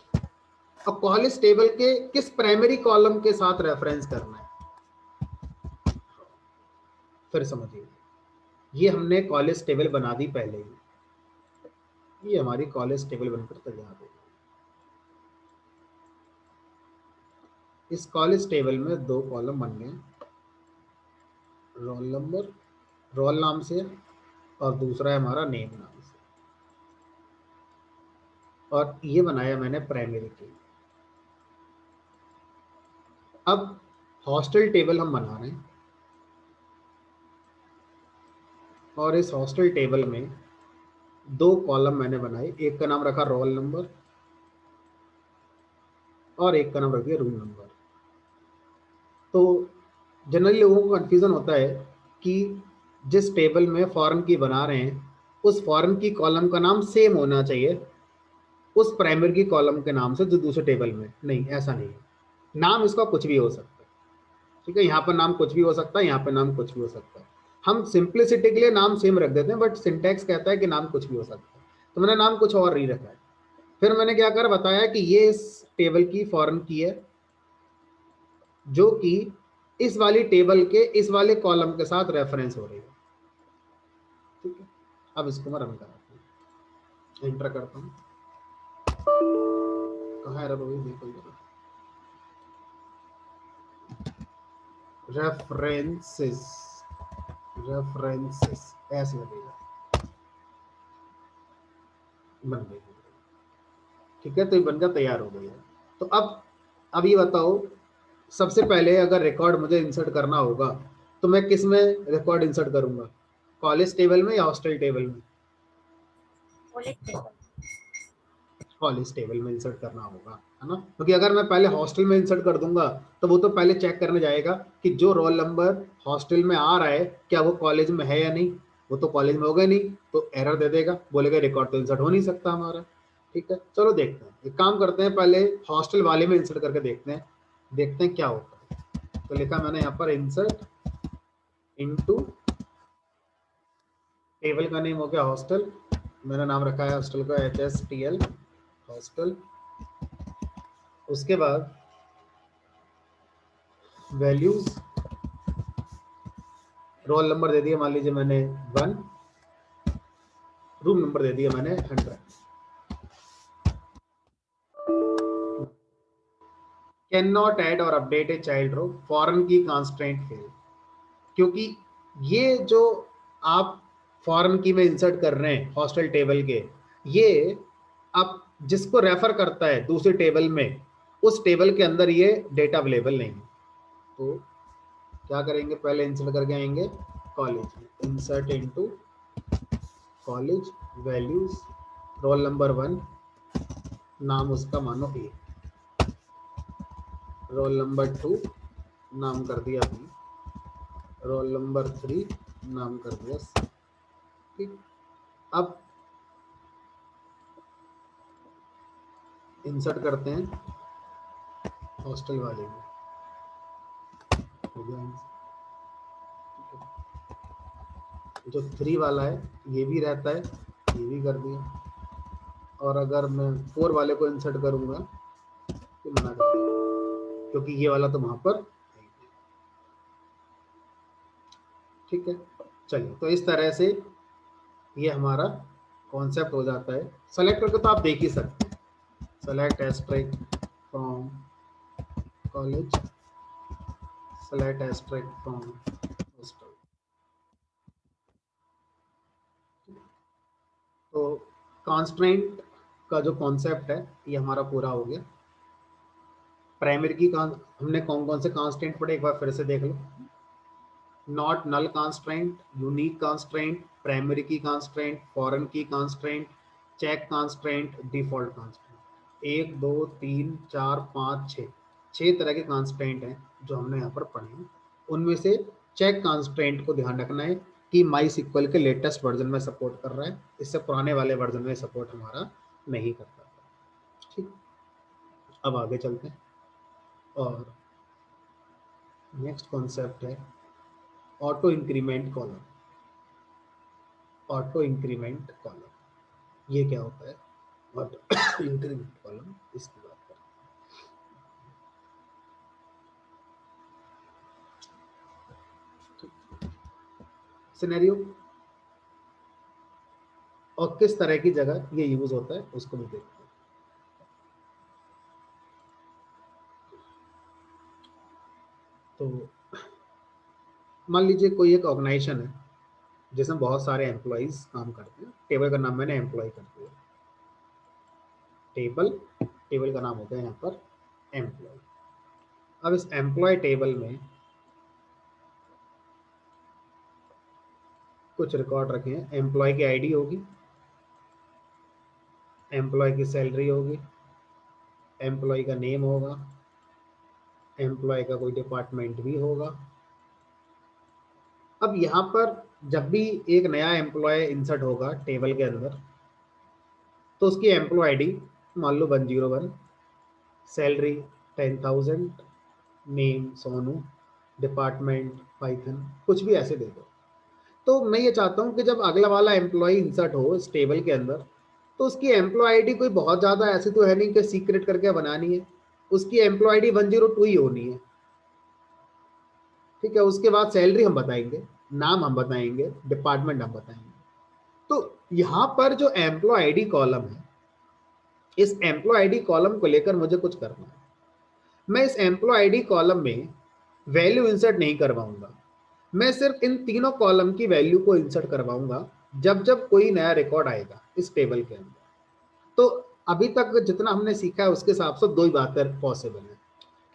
अब कॉलेज टेबल के किस प्राइमरी कॉलम के साथ रेफरेंस करना है, फिर समझिए। ये हमने कॉलेज टेबल बना दी पहले ही, ये हमारी कॉलेज टेबल बनकर तैयार हो गई। इस कॉलेज टेबल में 2 कॉलम बन गए, रोल नंबर रोल नाम से, और दूसरा है हमारा नेम नाम से। और ये बनाया मैंने प्राइमरी की। अब हॉस्टल टेबल हम बना रहे हैं, और इस हॉस्टल टेबल में 2 कॉलम मैंने बनाए। एक का नाम रखा रोल नंबर और एक का नाम रख दिया रूम नंबर। तो जनरली लोगों को कन्फ्यूज़न होता है कि जिस टेबल में फॉरेन की बना रहे हैं उस फॉरेन की कॉलम का नाम सेम होना चाहिए उस प्राइमरी की कॉलम के नाम से जो दूसरे टेबल में। नहीं, ऐसा नहीं है। नाम इसका कुछ भी हो सकता है, ठीक है। यहाँ पर नाम कुछ भी हो सकता है, यहाँ पर नाम कुछ भी हो सकता है। हम सिंप्लिसिटी के लिए नाम सेम रख देते हैं, बट सिंटैक्स कहता है कि नाम कुछ भी हो सकता है। तो मैंने नाम कुछ और नहीं रखा है। फिर मैंने क्या कर बताया कि ये इस टेबल की फॉरेन की है जो कि इस वाली टेबल के इस वाले कॉलम के साथ रेफरेंस हो रही है, ठीक है। अब इसको मैं रन कराता हूँ, एंटर करता हूँ। कहाँ एरर होगी देखो जरा, रेफरेंसेस रेफरेंसेस ऐसे लगेगा, बन गई, ठीक है। तो ये बनकर तैयार हो गई है। तो अब ये बताओ, सबसे पहले अगर रिकॉर्ड मुझे इंसर्ट करना होगा तो मैं किस में रिकॉर्ड इंसर्ट करूंगा, कॉलेज टेबल में या हॉस्टल टेबल में? कॉलेज टेबल में इंसर्ट करना होगा, है ना। क्योंकि अगर मैं पहले हॉस्टल में इंसर्ट कर दूंगा तो वो तो पहले चेक करने जाएगा कि जो रोल नंबर हॉस्टल में आ रहा है क्या वो कॉलेज में है या नहीं। वो तो कॉलेज में होगा नहीं, तो एरर दे देगा, बोलेगा रिकॉर्ड तो इंसर्ट हो नहीं सकता हमारा। ठीक है, चलो देखते हैं, एक काम करते हैं, पहले हॉस्टल वाले में इंसर्ट करके देखते हैं क्या होता है। तो लिखा मैंने यहाँ पर इंसर्ट इनटू, टेबल का नेम हो गया हॉस्टल, मैंने नाम रखा है हॉस्टल का HSTL हॉस्टल। उसके बाद वैल्यूज, रोल नंबर दे दिया मान लीजिए मैंने 1, रूम नंबर दे दिया मैंने 100। Can not add or update a child row, foreign key constraint fail. क्योंकि ये जो आप फॉरेन की में इंसर्ट कर रहे हैं हॉस्टल टेबल के, ये आप जिसको रेफर करता है दूसरे टेबल में, उस टेबल के अंदर ये डेटा अवेलेबल नहीं है। तो क्या करेंगे, पहले इंसर्ट करके आएंगे college, insert into college, values, roll number 1, नाम उसका मानो ए, रोल नंबर 2 नाम कर दिया बी, रोल नंबर 3 नाम कर दिया सी। ठीक, अब इंसर्ट करते हैं हॉस्टल वाले में, हो गया insert। जो 3 वाला है ये भी रहता है, ये भी कर दिया, और अगर मैं 4 वाले को इंसर्ट करूंगा तो मना कर दिया, क्योंकि ये वाला तो वहां पर, ठीक है। चलिए, तो इस तरह से ये हमारा कॉन्सेप्ट हो जाता है। सेलेक्ट करके तो आप देख ही सकते हैं, select asterisk from college, select asterisk from hostel. तो कॉन्स्ट्रेंट का जो कॉन्सेप्ट है ये हमारा पूरा हो गया। प्राइमरी की हमने कौन कौन से कॉन्स्टेंट पढ़े, एक बार फिर से देख लो। Not null constraint, unique constraint, primary key constraint, foreign key constraint, check constraint, default constraint. 1 2 3 4 5 6, 6 तरह के कॉन्स्ट्रेंट हैं जो हमने यहाँ पर पढ़े हैं। उनमें से चेक कॉन्स्ट्रेंट को ध्यान रखना है कि माई सिक्वल के लेटेस्ट वर्जन में सपोर्ट कर रहा है, इससे पुराने वाले वर्जन में सपोर्ट हमारा नहीं करता। ठीक, अब आगे चलते हैं, और नेक्स्ट कॉन्सेप्ट है auto increment column. Auto increment column ये क्या होता है? ऑटो इंक्रीमेंट कॉलम, इसकी बात करें। सिनेरियो और किस तरह की जगह ये यूज होता है उसको भी देखते हैं। तो मान लीजिए कोई एक ऑर्गेनाइजेशन है जिसमें बहुत सारे एम्प्लॉइज काम करते हैं। टेबल का नाम मैंने एम्प्लॉय कर दिया, टेबल, टेबल का नाम होता है यहाँ पर एम्प्लॉय। अब इस एम्प्लॉय टेबल में कुछ रिकॉर्ड रखे हैं। एम्प्लॉय की आईडी होगी, एम्प्लॉय की सैलरी होगी, एम्प्लॉय का नेम होगा, एम्प्लॉय का कोई डिपार्टमेंट भी होगा। अब यहाँ पर जब भी एक नया एम्प्लॉय इंसर्ट होगा टेबल के अंदर, तो उसकी एम्प्लॉय आईडी मान लो 101, salary 10,000, name Sonu, department Python, कुछ भी ऐसे दे दो। तो मैं ये चाहता हूँ कि जब अगला वाला एम्प्लॉय इंसर्ट हो इस टेबल के अंदर, तो उसकी एम्प्लॉय आईडी कोई बहुत ज़्यादा ऐसी तो है नहीं कि सीक्रेट करके बनानी है, उसकी एम्प्लॉय आईडी 102 ही होनी है। ठीक है, उसके बाद सैलरी हम बताएंगे, नाम हम बताएंगे, डिपार्टमेंट हम बताएंगे। तो यहाँ पर जो एम्प्लॉय आईडी कॉलम है, इस एम्प्लॉय आईडी कॉलम को लेकर मुझे कुछ करना है। मैं इस एम्प्लॉय आईडी कॉलम में वैल्यू इंसर्ट नहीं करवाऊंगा, मैं सिर्फ इन तीनों कॉलम की वैल्यू को इंसर्ट करवाऊंगा जब जब कोई नया रिकॉर्ड आएगा इस टेबल के अंदर। तो अभी तक जितना हमने सीखा है उसके हिसाब से दो ही बातें पॉसिबल है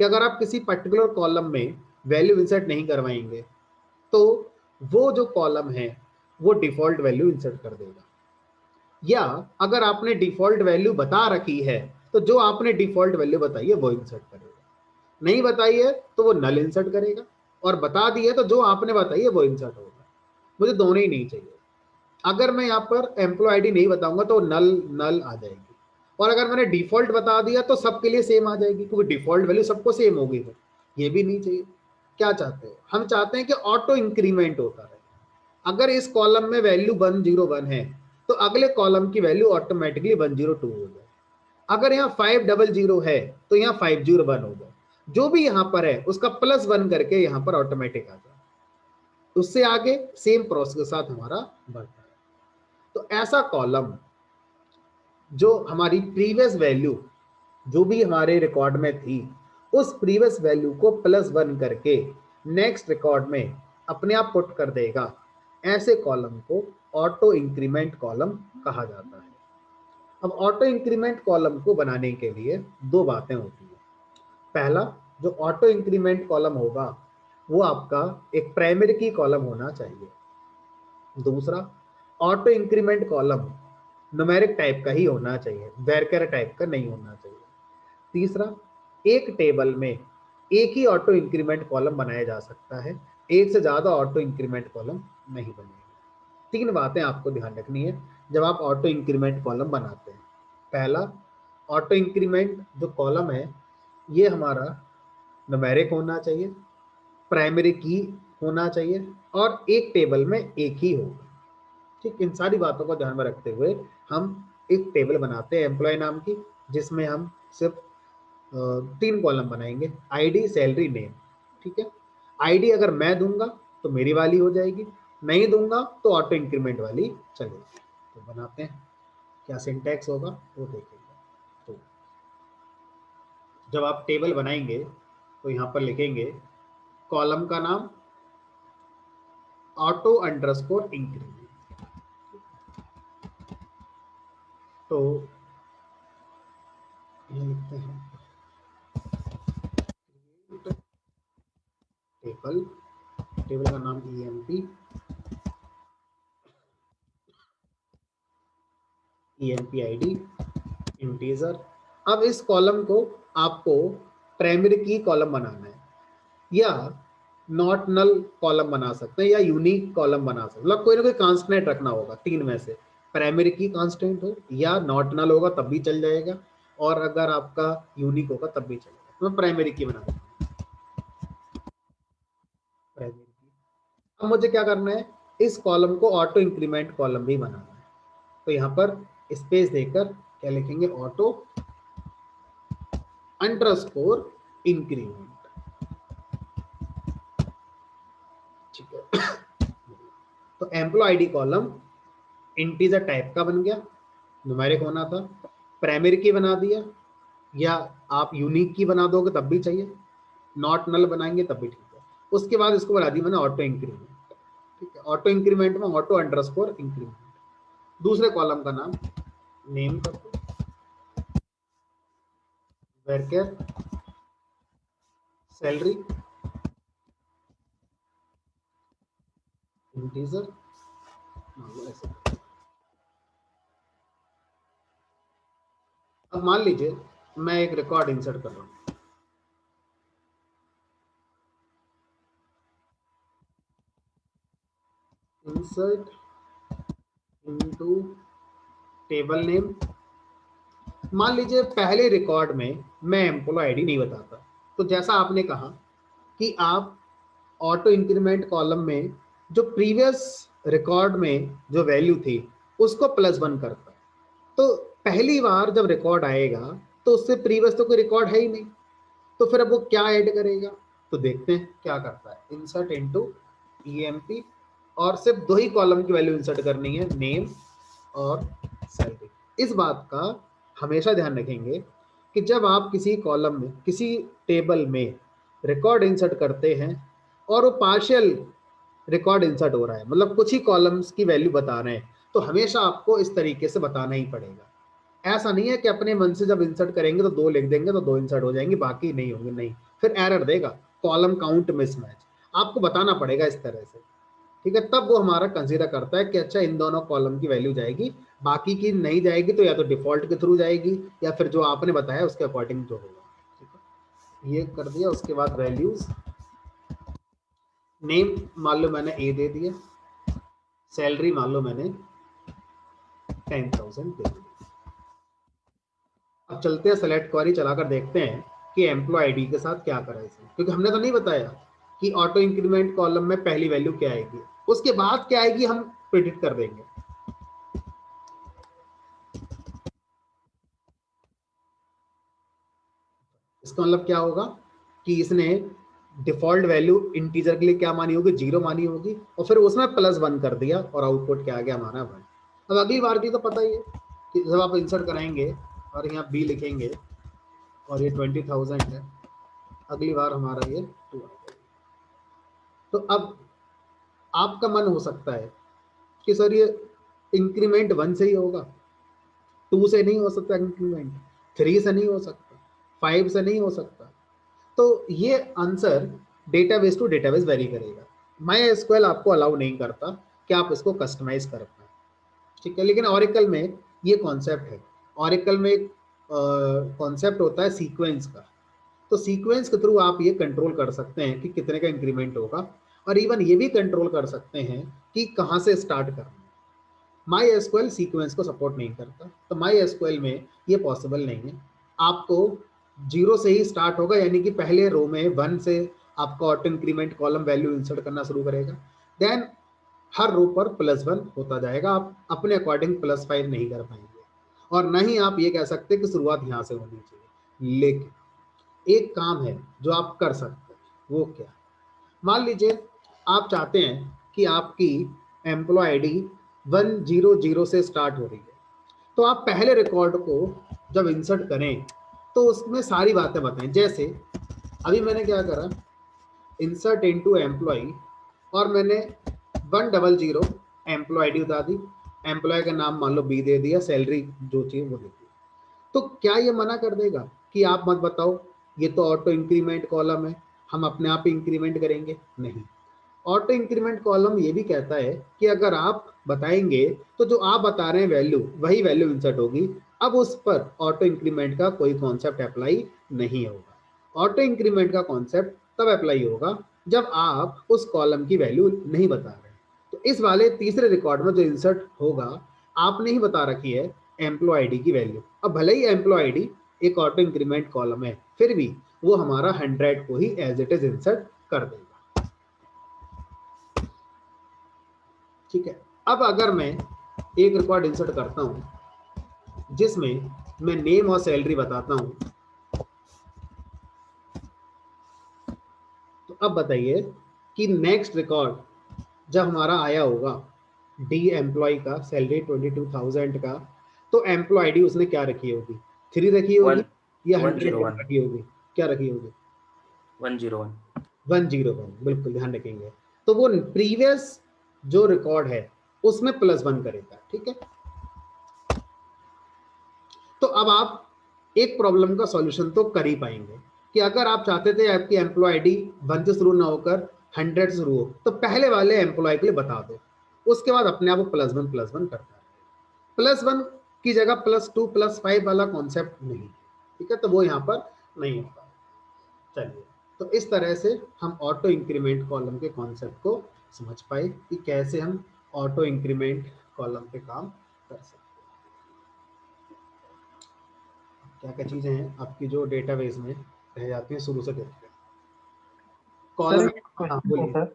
कि अगर आप किसी पर्टिकुलर कॉलम में वैल्यू इंसर्ट नहीं करवाएंगे तो वो जो कॉलम है वो डिफॉल्ट वैल्यू इंसर्ट कर देगा, या अगर आपने डिफॉल्ट वैल्यू बता रखी है तो जो आपने डिफॉल्ट वैल्यू बताई है वो इंसर्ट करेगा, नहीं बताई है तो वो नल इंसर्ट करेगा, और बता दी है तो जो आपने बताई है वो इंसर्ट होगा। मुझे दोनों ही नहीं चाहिए। अगर मैं यहाँ पर एम्प्लॉय आईडी नहीं बताऊंगा तो नल नल आ जाएगी, और अगर मैंने डिफॉल्ट बता दिया तो सबके लिए सेम आ जाएगी, क्योंकि डिफॉल्ट वैल्यू सबको सेम होगी। तो ये भी नहीं चाहिए। क्या चाहते हैं हम? चाहते हैं कि ऑटो इंक्रीमेंट होता रहे। अगर इस कॉलम में वैल्यू 101 है तो अगले कॉलम की वैल्यू ऑटोमेटिकली 102 हो जाए। अगर यहाँ 500 है तो यहाँ 501 हो जाए। जो भी यहाँ पर है उसका +1 करके यहाँ पर ऑटोमेटिक आ जाए। उससे आगे सेम प्रोसेस के साथ हमारा बढ़ता है। तो ऐसा कॉलम जो हमारी प्रीवियस वैल्यू जो भी हमारे रिकॉर्ड में थी उस प्रीवियस वैल्यू को +1 करके नेक्स्ट रिकॉर्ड में अपने आप पुट कर देगा, ऐसे कॉलम को ऑटो इंक्रीमेंट कॉलम कहा जाता है। अब ऑटो इंक्रीमेंट कॉलम को बनाने के लिए दो बातें होती हैं। पहला, जो ऑटो इंक्रीमेंट कॉलम होगा वो आपका एक प्राइमरी की कॉलम होना चाहिए। दूसरा, auto increment column numeric type का ही होना चाहिए, वेरकर टाइप का नहीं होना चाहिए। तीसरा, एक टेबल में एक ही ऑटो इंक्रीमेंट कॉलम बनाया जा सकता है, एक से ज्यादा ऑटो इंक्रीमेंट कॉलम नहीं बनेगा। तीन बातें आपको ध्यान रखनी है जब आप ऑटो इंक्रीमेंट कॉलम बनाते हैं। पहला, ऑटो इंक्रीमेंट जो कॉलम है ये हमारा न्यूमेरिक होना चाहिए, प्राइमरी की होना चाहिए और एक टेबल में एक ही होगा। ठीक, इन सारी बातों को ध्यान में रखते हुए हम एक टेबल बनाते हैं एम्प्लॉय नाम की, जिसमें हम सिर्फ 3 कॉलम बनाएंगे, आईडी, सैलरी, नेम। ठीक है, आईडी अगर मैं दूंगा तो मेरी वाली हो जाएगी, नहीं दूंगा तो ऑटो इंक्रीमेंट वाली चलेगी। तो बनाते हैं, क्या सिंटैक्स होगा वो देखेंगे। तो जब आप टेबल बनाएंगे तो यहाँ पर लिखेंगे कॉलम का नाम ऑटो अंडरस्कोर इंक्रीमेंट। तो ये लिखते हैं टेबल, टेबल का नाम EMP ID इंटीजर। अब इस कॉलम को आपको प्राइमरी की कॉलम बनाना है या नॉट नल कॉलम बना सकते हैं या यूनिक कॉलम बना सकते हैं, मतलब कोई ना कोई कांस्टेंट रखना होगा, तीन में से प्राइमरी की कांस्टेंट हो या नॉट नल होगा तब भी चल जाएगा, और अगर आपका यूनिक होगा तब भी चलेगा। तो मैं प्राइमरी की बना दूंगा, प्राइमरी की। अब मुझे क्या करना है, इस कॉलम को ऑटो इंक्रीमेंट कॉलम भी बनाना है। तो यहाँ पर स्पेस देकर क्या लिखेंगे, ऑटो अंडरस्कोर इंक्रीमेंट। ठीक है, तो employ ID column integer type का बन गया, न्यूमेरिक होना था, प्राइमरी की बना दिया, या आप यूनिक की बना दोगे तब भी चाहिए, नॉट नल बनाएंगे तब भी ठीक है। उसके बाद इसको बना दिया मैंने ऑटो इंक्रीमेंट। ठीक है, ऑटो इंक्रीमेंट में ऑटो अंडरस्कोर इंक्रीमेंट। दूसरे कॉलम का नाम नेम कर दो, वेरकेर सैलरी इंटीजर, ऐसे। अब मान लीजिए मैं एक रिकॉर्ड इंसर्ट कर रहा हूं, इंसर्ट इनटू टेबल नेम। मान लीजिए पहले रिकॉर्ड में मैं एम्प्लॉय आईडी नहीं बताता, तो जैसा आपने कहा कि आप ऑटो इंक्रीमेंट कॉलम में जो प्रीवियस रिकॉर्ड में जो वैल्यू थी उसको +1 करता है, तो पहली बार जब रिकॉर्ड आएगा तो उससे प्रीवियस तो कोई रिकॉर्ड है ही नहीं, तो फिर अब वो क्या ऐड करेगा। तो देखते हैं क्या करता है, इंसर्ट इनटू EMP, और सिर्फ 2 ही कॉलम की वैल्यू इंसर्ट करनी है, नेम और सैलरी। इस बात का हमेशा ध्यान रखेंगे कि जब आप किसी कॉलम में, किसी टेबल में रिकॉर्ड इंसर्ट करते हैं और वो पार्शियल रिकॉर्ड इंसर्ट हो रहा है, मतलब कुछ ही कॉलम्स की वैल्यू बता रहे हैं, तो हमेशा आपको इस तरीके से बताना ही पड़ेगा। ऐसा नहीं है कि अपने मन से जब इंसर्ट करेंगे तो 2 लिख देंगे तो 2 इंसर्ट हो जाएंगे, बाकी नहीं होंगे, नहीं, फिर एरर देगा, कॉलम काउंट मिसमैच। आपको बताना पड़ेगा इस तरह से। ठीक है, तब वो हमारा कंसीडर करता है कि अच्छा इन दोनों कॉलम की वैल्यू जाएगी, बाकी की नहीं जाएगी, तो या तो डिफॉल्ट के थ्रू जाएगी या फिर जो आपने बताया उसके अकॉर्डिंग जो होगा। ठीक है, ये कर दिया। उसके बाद वैल्यूज, नेम मान लो मैंने A दे दिया, सैलरी मान लो मैंने 10,000 दे दी। अब चलते हैं सेलेक्ट क्वेरी चलाकर देखते हैं कि एम्प्लॉय आईडी के साथ क्या करा इसमें, क्योंकि हमने तो नहीं बताया कि ऑटो इंक्रीमेंट कॉलम में पहली वैल्यू क्या आएगी, उसके बाद क्या आएगी हम प्रिडिक्ट कर देंगे। इसका मतलब क्या होगा कि इसने डिफॉल्ट वैल्यू इंटीजर के लिए क्या मानी होगी, 0 मानी होगी, और फिर उसमें +1 कर दिया और आउटपुट क्या आ गया हमारा 1। अब अगली बार की तो पता ही है कि जब आप इंसर्ट कराएंगे और यहाँ B लिखेंगे और ये 20,000 है, अगली बार हमारा ये 2 आ जाएगा। तो अब आपका मन हो सकता है कि सर ये इंक्रीमेंट 1 से ही होगा, 2 से नहीं हो सकता, इंक्रीमेंट 3 से नहीं हो सकता, 5 से नहीं हो सकता। तो ये answer database to database vary करेगा। MySQL आपको अलाउ नहीं करता कि आप इसको कस्टमाइज कर पाए। ठीक है, लेकिन ऑरेकल में ये कॉन्सेप्ट है। ऑरेकल में एक कॉन्सेप्ट होता है सीक्वेंस का, तो सीक्वेंस के थ्रू आप ये कंट्रोल कर सकते हैं कि कितने का इंक्रीमेंट होगा, और इवन ये भी कंट्रोल कर सकते हैं कि कहाँ से स्टार्ट करना है। माई एसक्यूएल सीक्वेंस को सपोर्ट नहीं करता, तो माई एसक्यूएल में ये पॉसिबल नहीं है। आपको जीरो से ही स्टार्ट होगा, यानी कि पहले रो में 1 से आपका auto increment column value insert करना शुरू करेगा, देन हर रो पर +1 होता जाएगा। आप अपने अकॉर्डिंग +5 नहीं कर पाएंगे, और ना ही आप ये कह सकते कि शुरुआत यहाँ से होनी चाहिए। लेकिन एक काम है जो आप कर सकते हैं, वो क्या? मान लीजिए आप चाहते हैं कि आपकी एम्प्लॉय आईडी 100 से स्टार्ट हो रही है, तो आप पहले रिकॉर्ड को जब इंसर्ट करें तो उसमें सारी बातें बताएं। जैसे अभी मैंने क्या करा, इंसर्ट इनटू एम्प्लॉय, और मैंने 100 एम्प्लॉय आईडी बता दी, एम्प्लॉय का नाम मान लो बी दे दिया, सैलरी जो चाहिए वो दे दी। तो क्या ये मना कर देगा कि आप मत बताओ, ये तो ऑटो इंक्रीमेंट कॉलम है, हम अपने आप इंक्रीमेंट करेंगे? नहीं, ऑटो इंक्रीमेंट कॉलम ये भी कहता है कि अगर आप बताएंगे तो जो आप बता रहे हैं वैल्यू, वही वैल्यू इंसर्ट होगी। अब उस पर ऑटो इंक्रीमेंट का कोई कॉन्सेप्ट अप्लाई नहीं होगा। ऑटो इंक्रीमेंट का कॉन्सेप्ट तब अप्लाई होगा जब आप उस कॉलम की वैल्यू नहीं बता रहे। तो इस वाले तीसरे रिकॉर्ड में जो इंसर्ट होगा, आपने ही बता रखी है एम्प्लॉय आईडी की वैल्यू। अब भले ही एम्प्लॉय आईडी एक ऑटो इंक्रीमेंट कॉलम है, फिर भी वो हमारा 100 को ही एज इट इज इंसर्ट कर देगा। ठीक है। अब अगर मैं एक रिकॉर्ड इंसर्ट करता हूं जिसमें मैं नेम और सैलरी बताता हूं, तो अब बताइए कि नेक्स्ट रिकॉर्ड जब हमारा आया होगा डी एम्प्लॉय का, सैलरी 22,000 का, तो एम्प्लॉय आईडी उसने क्या रखी होगी? 3 रखी होगी या 100 रखी होगी? क्या रखी होगी? 101। 101, बिल्कुल ध्यान रखेंगे। तो वो प्रीवियस जो रिकॉर्ड है उसमें +1 करेगा। ठीक है। तो अब आप एक प्रॉब्लम का सॉल्यूशन तो कर ही पाएंगे कि अगर आप चाहते थे आपकी एम्प्लॉय आईडी 1 से शुरू ना होकर 100 से शुरू हो, तो पहले वाले एम्प्लॉय के लिए बता दो, उसके बाद अपने आप वो +1 करता है। +1 की जगह +2 +5 वाला कॉन्सेप्ट नहीं। ठीक है, तो वो यहाँ पर नहीं होता। चलिए, तो इस तरह से हम ऑटो इंक्रीमेंट कॉलम के कॉन्सेप्ट को समझ पाए कि कैसे हम ऑटो इंक्रीमेंट कॉलम पे काम कर सकते हैं। क्या क्या चीजें हैं आपकी जो डेटाबेस में रह जाती हैं, शुरू से देखते हैं। कॉलम, हाँ बोलिए। सर,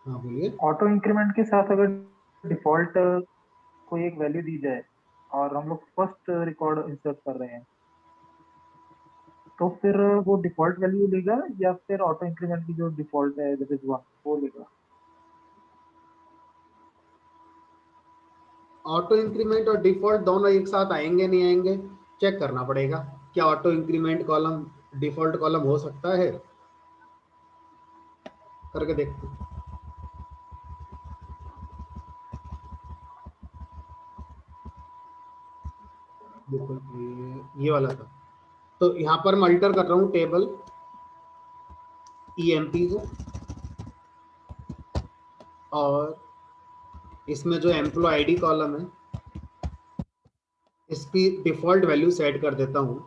हाँ बोलिए। ऑटो इंक्रीमेंट के साथ अगर डिफॉल्ट कोई एक वैल्यू दी जाए और हम लोग फर्स्ट रिकॉर्ड इंसर्ट कर रहे हैं, तो फिर वो डिफॉल्ट वैल्यू लेगा या फिर ऑटो इंक्रीमेंट की जो डिफॉल्ट है दैट इज 1 वो लेगा? ऑटो इंक्रीमेंट और डिफॉल्ट दोनों एक साथ आएंगे नहीं आएंगे, चेक करना पड़ेगा। क्या auto increment column default column हो सकता है? करके देखते हैं। बिल्कुल ये वाला था। तो यहाँ पर मैं अल्टर कर रहा हूँ टेबल EMP को, और इसमें जो एम्प्लॉय आईडी कॉलम है इसकी डिफॉल्ट वैल्यू सेट कर देता हूँ,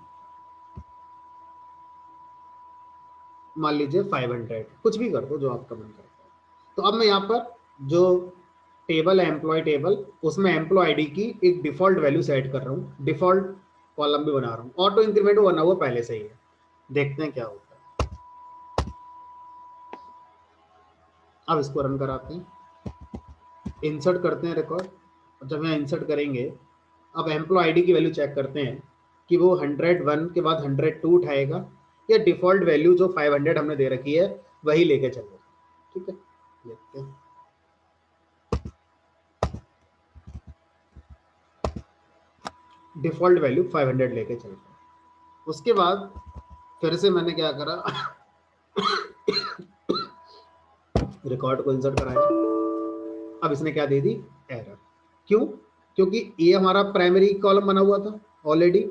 मान लीजिए 500, कुछ भी कर दो जो आपका मन करता है। तो अब मैं यहाँ पर जो टेबल है एम्प्लॉय टेबल, उसमें एम्प्लॉय आईडी की एक डिफॉल्ट वैल्यू सेट कर रहा हूँ, डिफॉल्ट कॉलम भी बना रहा हूँ। ऑटो इंक्रीमेंट बना हुआ पहले से ही है, देखते हैं क्या होता है। अब इसको रन कराते हैं, इंसर्ट करते हैं रिकॉर्ड। जब यहाँ इंसर्ट करेंगे, अब एम्प्लॉय आईडी की वैल्यू चेक करते हैं कि वो 101 के बाद 102 उठाएगा या डिफॉल्ट वैल्यू जो 500 हमने दे रखी है वही लेके चलेगा। ठीक है, देखते हैं। डिफॉल्ट वैल्यू 500 लेके चल रहा है। उसके बाद फिर से मैंने क्या करा, रिकॉर्ड को इंसर्ट कराया। अब इसने क्या दे दी? एरर। क्यों? क्योंकि ये हमारा प्राइमरी कॉलम बना हुआ था ऑलरेडी,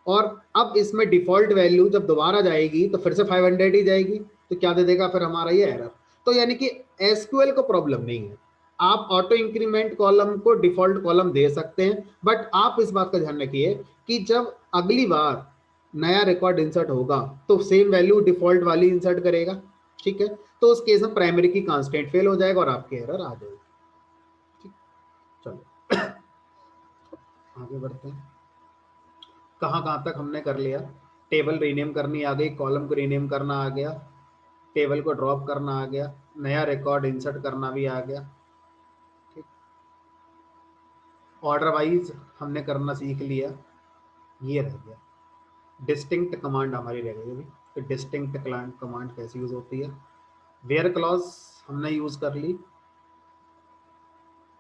और अब इसमें डिफॉल्ट वैल्यू जब दोबारा जाएगी तो फिर से 500 ही जाएगी, तो क्या दे देगा फिर हमारा ये एरर। तो यानी कि एसक्यूएल को प्रॉब्लम नहीं है, आप ऑटो इंक्रीमेंट कॉलम को डिफॉल्ट कॉलम दे सकते हैं, बट आप इस बात का ध्यान रखिए कि जब अगली बार नया रिकॉर्ड इंसर्ट होगा तो सेम वैल्यू डिफॉल्ट वाली इंसर्ट करेगा, ठीक है। तो उस केस में प्राइमरी की कांस्टेंट फेल हो जाएगा और आपकी एरर आ जाएगी, ठीक। चलो आगे बढ़ते हैं। कहाँ कहाँ तक हमने कर लिया? टेबल रीनेम करनी आ गई, कॉलम को रीनेम करना आ गया, टेबल को ड्रॉप करना आ गया, नया रिकॉर्ड इंसर्ट करना भी आ गया, ठीक। ऑर्डर वाइज हमने करना सीख लिया, ये रह गया। डिस्टिंक्ट कमांड हमारी रह गई अभी। तो डिस्टिंक्ट कमांड कैसे यूज होती है? वेयर क्लॉज हमने यूज कर ली।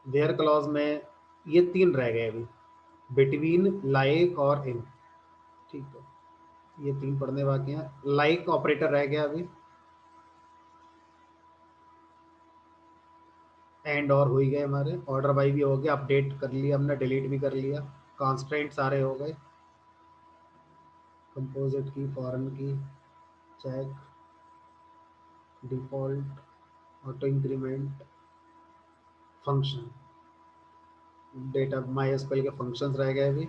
वेयर क्लॉज में ये 3 रह गए अभी, बिटवीन, लाइक और इन, ठीक है। ये 3 पढ़ने बाकी हैं। लाइक ऑपरेटर रह गया अभी, एंड और हो ही गए हमारे। ऑर्डर बाई भी हो गया, अपडेट कर लिया हमने, डिलीट भी कर लिया। कॉन्स्टेंट सारे हो गए, composite key, foreign key, check, default, auto increment, function, data MySQL के फंक्शंस रह गए अभी,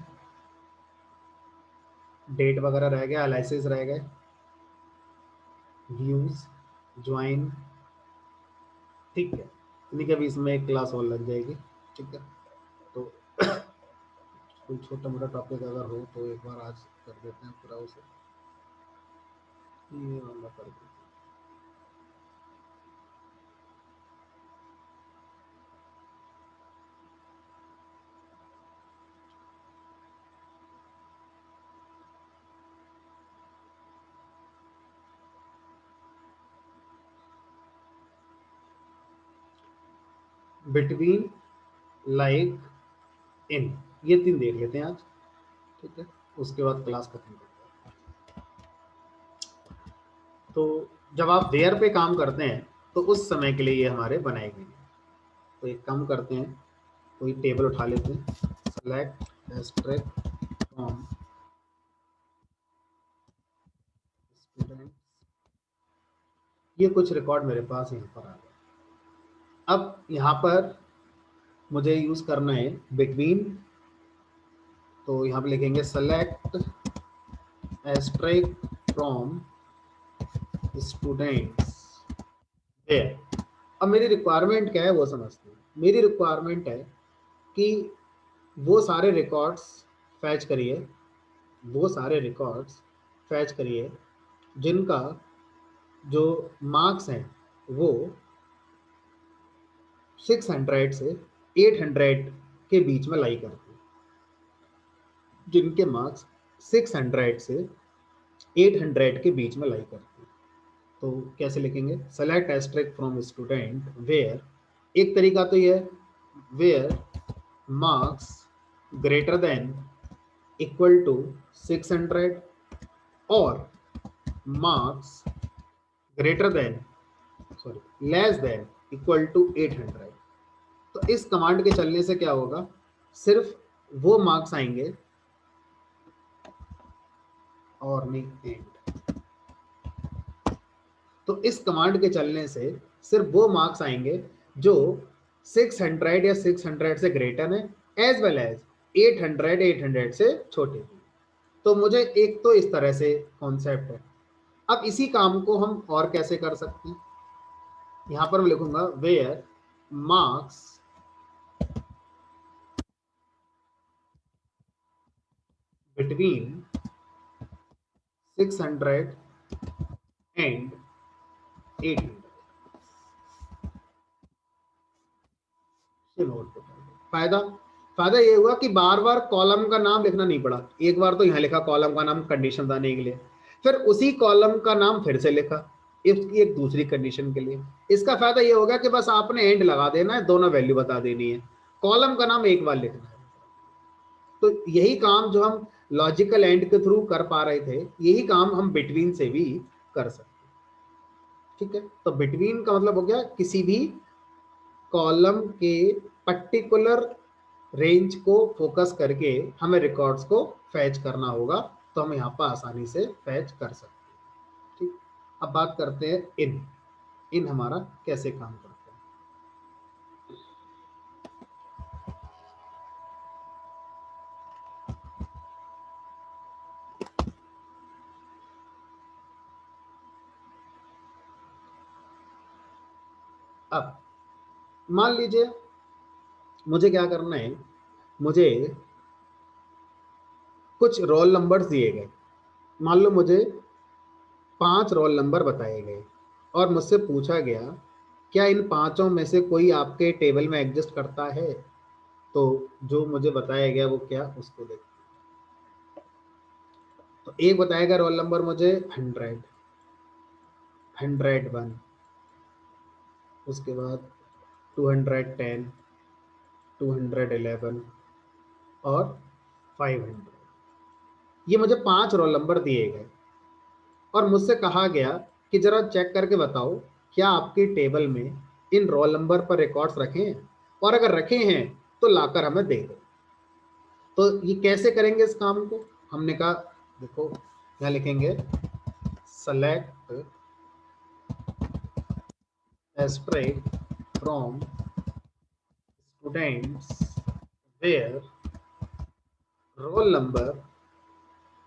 डेट वगैरह रह गया, एनालिसिस रह गए, व्यूज, ज्वाइन, ठीक है। इन्हीं के भी इसमें एक क्लास और लग जाएगी, ठीक है। तो कोई छोटा मोटा टॉपिक अगर हो तो एक बार आज कर देते हैं पूरा उसे, ये वाला कर देते हैं। बिटवीन, लाइक, इन, ये 3 देख लेते हैं आज, ठीक है। उसके बाद क्लास खत्म करते हैं। तो जब आप वेयर पे काम करते हैं तो उस समय के लिए ये हमारे बनाए गए हैं। तो एक काम करते हैं, कोई टेबल उठा लेते हैं, सेलेक्ट एस्ट्रिक्ट फ्रॉम स्टूडेंट, ये कुछ रिकॉर्ड मेरे पास यहाँ पर आ गया। अब यहाँ पर मुझे यूज करना है बिटवीन, तो यहाँ पे लिखेंगे select asterisk from students where. अब मेरी रिक्वायरमेंट क्या है वो समझते हैं। मेरी रिक्वायरमेंट है कि वो सारे रिकॉर्ड्स फैच करिए, वो सारे रिकॉर्ड्स फैच करिए जिनका जो मार्क्स हैं वो 600 से 800 के बीच में लाई करते हैं। जिनके मार्क्स 600 से 800 के बीच में लाई करते हैं। तो कैसे लिखेंगे? Select asterisk from student where, एक तरीका तो ये है where marks greater than equal to 600 और marks greater than sorry less than equal to 800। तो इस कमांड के चलने से क्या होगा, सिर्फ वो मार्क्स आएंगे और नहीं एंड। तो इस कमांड के चलने से सिर्फ वो मार्क्स आएंगे जो 600 या 600 से ग्रेटर है, एज वेल एज 800 से छोटे। तो मुझे एक तो इस तरह से कॉन्सेप्ट है। अब इसी काम को हम और कैसे कर सकते हैं? यहां पर मैं लिखूंगा वेयर मार्क्स बिटवीन 600 एंड 800। फायदा फायदा ये हुआ कि बार बार कॉलम का नाम लिखना नहीं पड़ा। एक बार तो यहाँ लिखा कॉलम का नाम कंडीशन बताने के लिए, फिर उसी कॉलम का नाम फिर से लिखा इफ की एक दूसरी कंडीशन के लिए। इसका फायदा ये होगा कि बस आपने एंड लगा देना है, दोनों वैल्यू बता देनी है, कॉलम का नाम एक बार लिखना है। तो यही काम जो हम लॉजिकल एंड के थ्रू कर पा रहे थे, यही काम हम बिटवीन से भी कर सकते हैं, ठीक है। तो बिटवीन का मतलब हो गया किसी भी कॉलम के पर्टिकुलर रेंज को फोकस करके हमें रिकॉर्ड्स को फैच करना होगा, तो हम यहाँ पर आसानी से फैच कर सकते हैं, ठीक। अब बात करते हैं इन हमारा कैसे काम करता है। अब मान लीजिए मुझे क्या करना है, मुझे कुछ रोल नंबर्स दिए गए, मान लो मुझे 5 रोल नंबर बताए गए और मुझसे पूछा गया क्या इन पांचों में से कोई आपके टेबल में एग्जिस्ट करता है। तो जो मुझे बताया गया वो क्या, उसको देखो। तो एक बताया गया रोल नंबर मुझे 100, 101, उसके बाद 210, 211 और 500। ये मुझे 5 रोल नंबर दिए गए और मुझसे कहा गया कि जरा चेक करके बताओ क्या आपके टेबल में इन रोल नंबर पर रिकॉर्ड्स रखे हैं, और अगर रखे हैं तो लाकर हमें दे दो। तो ये कैसे करेंगे इस काम को, हमने कहा देखो यहाँ लिखेंगे select asterisk from students where roll number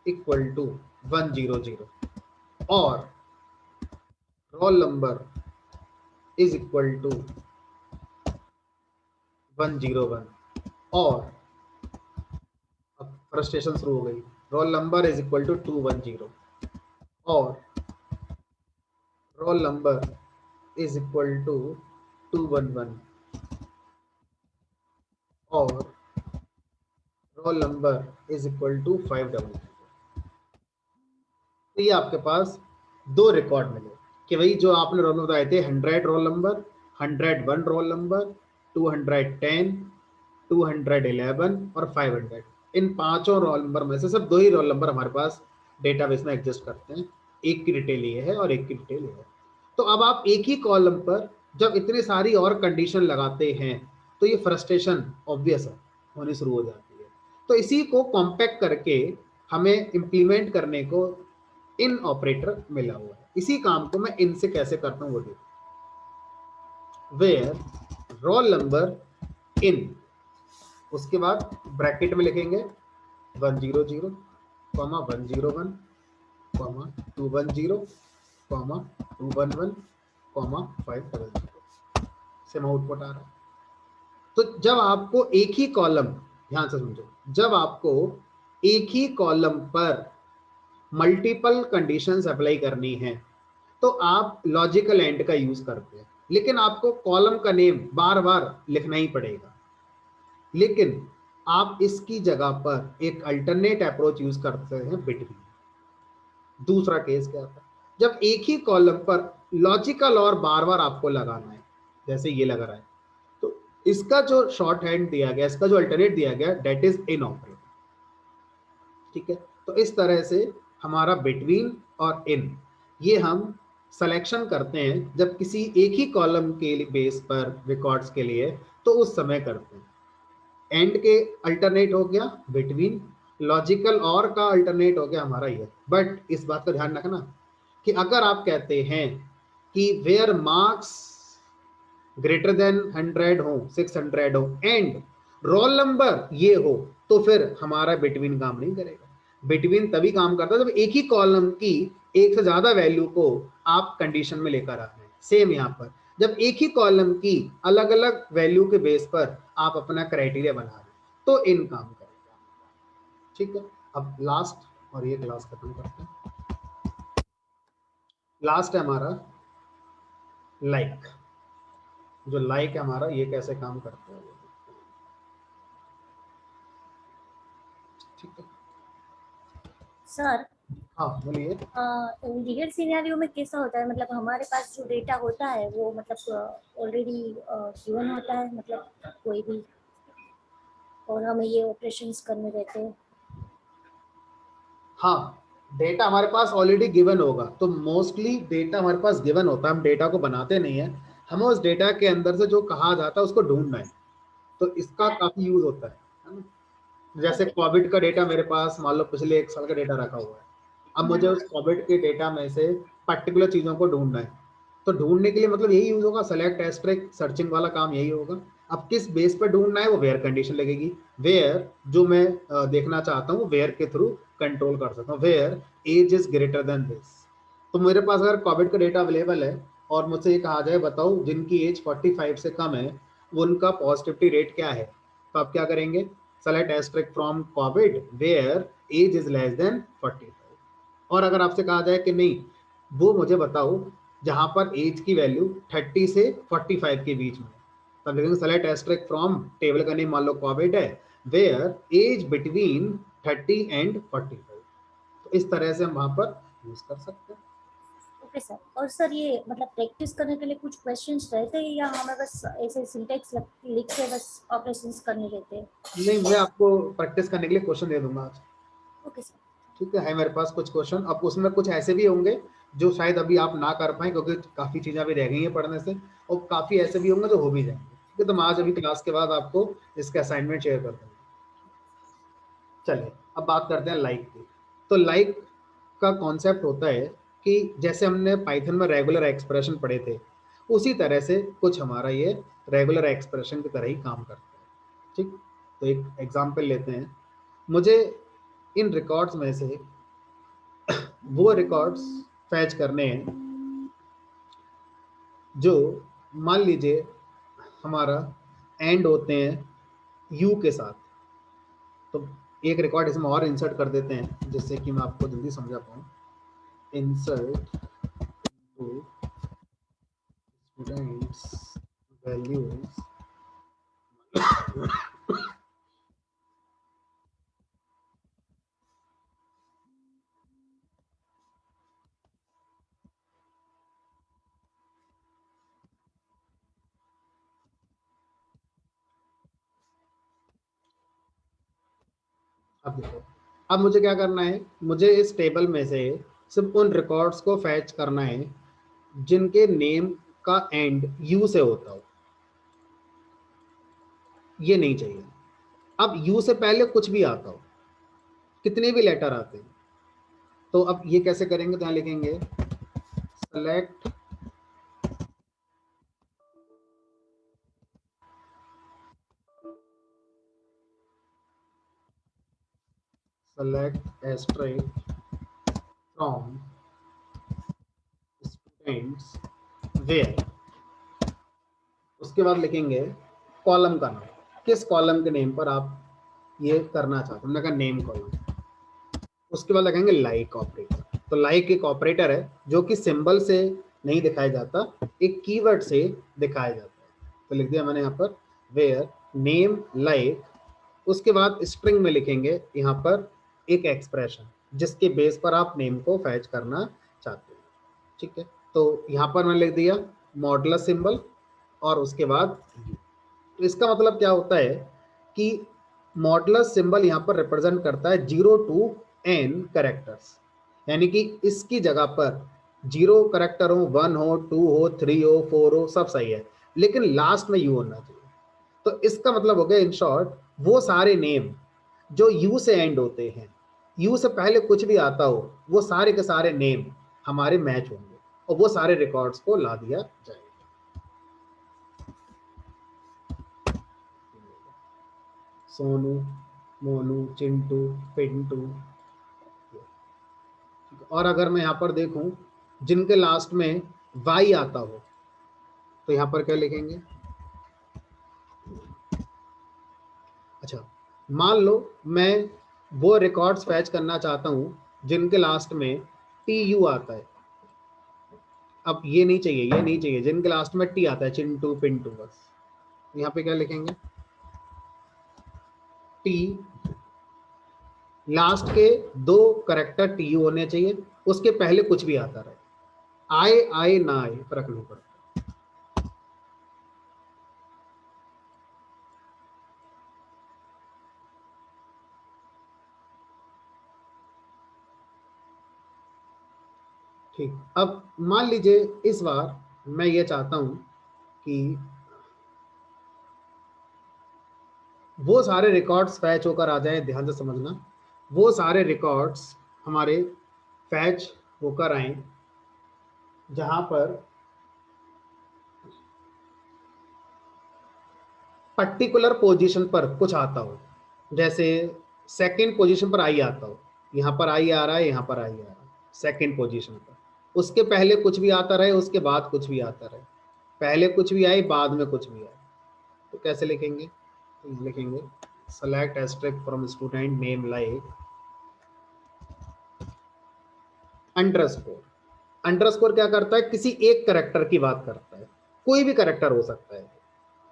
equal to 100 और roll number is equal to 101 और अब फ्रस्ट्रेशन शुरू हो गई, roll number is equal to 210 और roll number is equal to 211 और roll number is equal to 500। तो ये आपके पास 2 रिकॉर्ड मिले कि भाई जो आपने रोल नंबर बताए थे 100 रोल नंबर, 101 रोल नंबर, 210, 211 और 500, इन पांचों रोल नंबर में से सिर्फ 2 ही रोल नंबर हमारे पास डेटाबेस में एग्जिस्ट करते हैं, एक की डिटेल ये है और एक की डिटेल ये है। तो अब आप एक ही कॉलम पर जब इतनी सारी और कंडीशन लगाते हैं तो ये फ्रस्ट्रेशन ऑब्वियस है, होनी शुरू हो जाती है। तो इसी को कॉम्पैक्ट करके हमें इंप्लीमेंट करने को इन ऑपरेटर मिला हुआ है। इसी काम को मैं इन से कैसे करता हूँ वो देखो। वेयर रोल नंबर इन, उसके बाद ब्रैकेट में लिखेंगे 100, 101, 210, 211, 500 से आउटपुट आ रहा है। तो जब आपको एक ही कॉलम, ध्यान से समझो, जब आपको एक ही कॉलम पर मल्टीपल कंडीशंस अप्लाई करनी है तो आप लॉजिकल एंड का यूज करते हैं, लेकिन आपको कॉलम का नेम बार बार लिखना ही पड़ेगा। लेकिन आप इसकी जगह पर एक अल्टरनेट अप्रोच यूज करते हैं बिटवीन। दूसरा केस क्या था, जब एक ही कॉलम पर लॉजिकल और बार बार आपको लगाना है, जैसे ये लग रहा है, तो इसका जो शॉर्ट हैंड दिया गया, इसका जो अल्टरनेट दिया गया, दैट इज इन ऑपरेटर। ठीक है, तो इस तरह से हमारा बिटवीन और इन ये हम सिलेक्शन करते हैं जब किसी एक ही कॉलम के बेस पर रिकॉर्ड्स के लिए, तो उस समय करते हैं। एंड के अल्टरनेट हो गया बिटवीन, लॉजिकल और का अल्टरनेट हो गया हमारा ये। बट इस बात का ध्यान रखना कि अगर आप कहते हैं कि वेयर मार्क्स ग्रेटर देन 100 हो, 600 हो एंड रोल नंबर ये हो, तो फिर हमारा बिटवीन काम नहीं करेगा। बिटवीन तभी काम करता है जब एक ही कॉलम की एक से ज्यादा वैल्यू को आप कंडीशन में लेकर आ रहे हैं। सेम यहाँ पर जब एक ही कॉलम की अलग अलग वैल्यू के बेस पर आप अपना क्राइटेरिया बना रहे हैं तो इन काम करेगा। ठीक है, अब लास्ट और ये क्लास खत्म करते हैं। लास्ट है हमारा लाइक। जो लाइक है हमारा, ये कैसे काम करता है। ठीक है सर, हाँ बोलिए। रियल सिनेरियो में कैसा होता है, मतलब हमारे पास जो डेटा होता है वो मतलब ऑलरेडी गिवन होता है, मतलब कोई भी, और हमें ये ऑपरेशंस करने रहते हैं। हाँ, डेटा हमारे पास ऑलरेडी गिवन होगा, तो मोस्टली डेटा हमारे पास गिवन होता है, हम डेटा को बनाते नहीं है, हमें उस डेटा के अंदर से जो कहा जाता है उसको ढूंढना है। तो इसका काफी यूज होता है ना। जैसे कोविड का डेटा मेरे पास मान लो पिछले 1 साल का डेटा रखा हुआ है, अब मुझे उस कोविड के डेटा में से पर्टिकुलर चीजों को ढूंढना है, तो ढूंढने के लिए मतलब यही यूज होगा, सेलेक्ट एस्ट्रिक सर्चिंग वाला काम यही होगा। अब किस बेस पर ढूंढना है वो वेयर कंडीशन लगेगी। वेयर जो मैं देखना चाहता हूँ वेयर के थ्रू कंट्रोल कर सकता हूँ। Where age is greater than this, तो मेरे पास अगर कोविड का डेटा अवेलेबल है और मुझसे ये कहा जाए बताओ जिनकी एज 45 से कम है वो उनका पॉजिटिविटी रेट क्या है, तो आप क्या करेंगे, select asterisk from COVID where age is less than 45। और अगर आपसे कहा जाए कि नहीं वो मुझे बताओ जहां पर एज की वैल्यू 30 से 45 के बीच में, तब लिखेंगे सेलेक्ट एस्टेरिस्क फ्रॉम, टेबल का नेम मान लो कोविड है, वेयर एज बिटवीन 30 एंड 45। तो इस तरह से हम वहां पर यूज कर सकते हैं। Okay sir. और सर ये मतलब प्रैक्टिस करने के लिए कुछ क्वेश्चंस रहते हैं या हमें बस ऐसे सिंटेक्स लिख के बस ऑपरेशंस करने रहते हैं? नहीं, मैं आपको प्रैक्टिस करने के लिए क्वेश्चन दे दूंगा आज। Okay sir. ठीक है मेरे पास कुछ क्वेश्चन, अब उसमें कुछ ऐसे भी होंगे जो शायद अभी आप ना कर पाए क्योंकि काफ़ी चीज़ें अभी रह गई हैं पढ़ने से, और काफ़ी ऐसे भी होंगे जो हो भी जाएंगे। ठीक है, तो मैं आज अभी क्लास के बाद आपको इसके असाइनमेंट शेयर कर दूँगा। चलिए अब बात करते हैं लाइक की। तो लाइक का कॉन्सेप्ट होता है कि जैसे हमने पाइथन में रेगुलर एक्सप्रेशन पढ़े थे उसी तरह से कुछ हमारा ये रेगुलर एक्सप्रेशन की तरह ही काम करता है। ठीक, तो एक एग्जांपल लेते हैं। मुझे इन रिकॉर्ड्स में से वो रिकॉर्ड्स फैच करने हैं जो मान लीजिए हमारा एंड होते हैं यू के साथ। तो एक रिकॉर्ड इसमें और इंसर्ट कर देते हैं जिससे कि मैं आपको जल्दी समझा पाऊँ। इंसर्ट टू स्टूडेंट्स वैल्यूज अब देखो, अब मुझे क्या करना है, मुझे इस टेबल में से सिर्फ उन रिकॉर्ड्स को फैच करना है जिनके नेम का एंड यू से होता हो। ये नहीं चाहिए अब यू से पहले कुछ भी आता हो, कितने भी लेटर आते हैं। तो अब ये कैसे करेंगे, तो यहाँ लिखेंगे select asterisk from students where, उसके बाद लिखेंगे कॉलम का नाम, किस कॉलम के नेम पर आप ये करना चाहते हैं, हमने कहा नेम कॉलम। उसके बाद लिखेंगे लाइक ऑपरेटर। तो लाइक एक ऑपरेटर है जो कि सिंबल से नहीं दिखाया जाता, एक कीवर्ड से दिखाया जाता है। तो लिख दिया मैंने यहाँ पर वेयर नेम लाइक। उसके बाद स्ट्रिंग में लिखेंगे यहाँ पर एक एक्सप्रेशन जिसके बेस पर आप नेम को फैच करना चाहते हैं। ठीक है, तो यहाँ पर मैंने लिख दिया मॉडुलस सिंबल और उसके बाद u। तो इसका मतलब क्या होता है कि मॉडुलस सिंबल यहाँ पर रिप्रेजेंट करता है 0 to n कैरेक्टर्स, यानी कि इसकी जगह पर 0 कैरेक्टर हो, 1 हो, 2 हो, 3 हो, 4 हो, सब सही है, लेकिन लास्ट में u होना चाहिए। तो इसका मतलब हो गया इन शॉर्ट वो सारे नेम जो यू से एंड होते हैं, यू से पहले कुछ भी आता हो, वो सारे के सारे नेम हमारे मैच होंगे और वो सारे रिकॉर्ड्स को ला दिया जाएगा। सोनू, मोनू, चिंटू, पिंटू। और अगर मैं यहाँ पर देखूं जिनके लास्ट में वाई आता हो तो यहाँ पर क्या लिखेंगे। अच्छा, मान लो मैं वो रिकॉर्ड्स फैच करना चाहता हूँ जिनके लास्ट में टी यू आता है। अब ये नहीं चाहिए, ये नहीं चाहिए, जिनके लास्ट में टी आता है, चिंटू, पिंटू, बस यहाँ पे क्या लिखेंगे टी, लास्ट के 2 करेक्टर टी यू होने चाहिए, उसके पहले कुछ भी आता रहे, आए आए ना आए फर्क नहीं पड़ता। ठीक, अब मान लीजिए इस बार मैं ये चाहता हूं कि वो सारे रिकॉर्ड्स फैच होकर आ जाए, ध्यान से समझना, वो सारे रिकॉर्ड्स हमारे फैच होकर आए जहां पर पर्टिकुलर पोजीशन पर कुछ आता हो, जैसे सेकंड पोजीशन पर आई आता हो, यहाँ पर आई आ रहा है, यहाँ पर आई आ रहा है सेकंड पोजीशन पर, उसके पहले कुछ भी आता रहे, उसके बाद कुछ भी आता रहे, पहले कुछ भी आए बाद में कुछ भी आए, तो कैसे लिखेंगे? तो लिखेंगे select asterisk from student name like underscore. Underscore क्या करता है? किसी एक करेक्टर की बात करता है, कोई भी करेक्टर हो सकता है,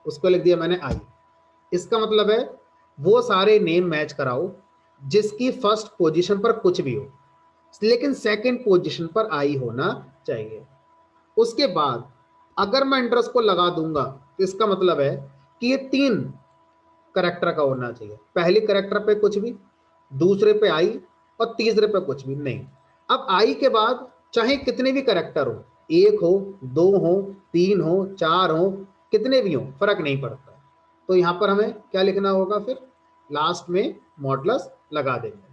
उसको लिख दिया मैंने आई। इसका मतलब है वो सारे नेम मैच कराओ जिसकी फर्स्ट पोजीशन पर कुछ भी हो, लेकिन सेकंड पोजीशन पर आई होना चाहिए। उसके बाद अगर मैं अंडरस्कोर लगा दूंगा तो इसका मतलब है कि ये 3 करेक्टर का होना चाहिए, पहली करेक्टर पे कुछ भी, दूसरे पे आई और तीसरे पे कुछ भी नहीं। अब आई के बाद चाहे कितने भी करेक्टर हो, 1 हो, 2 हो, 3 हो, 4 हो, कितने भी हो, फर्क नहीं पड़ता। तो यहां पर हमें क्या लिखना होगा? फिर लास्ट में मॉडुलस लगा देंगे।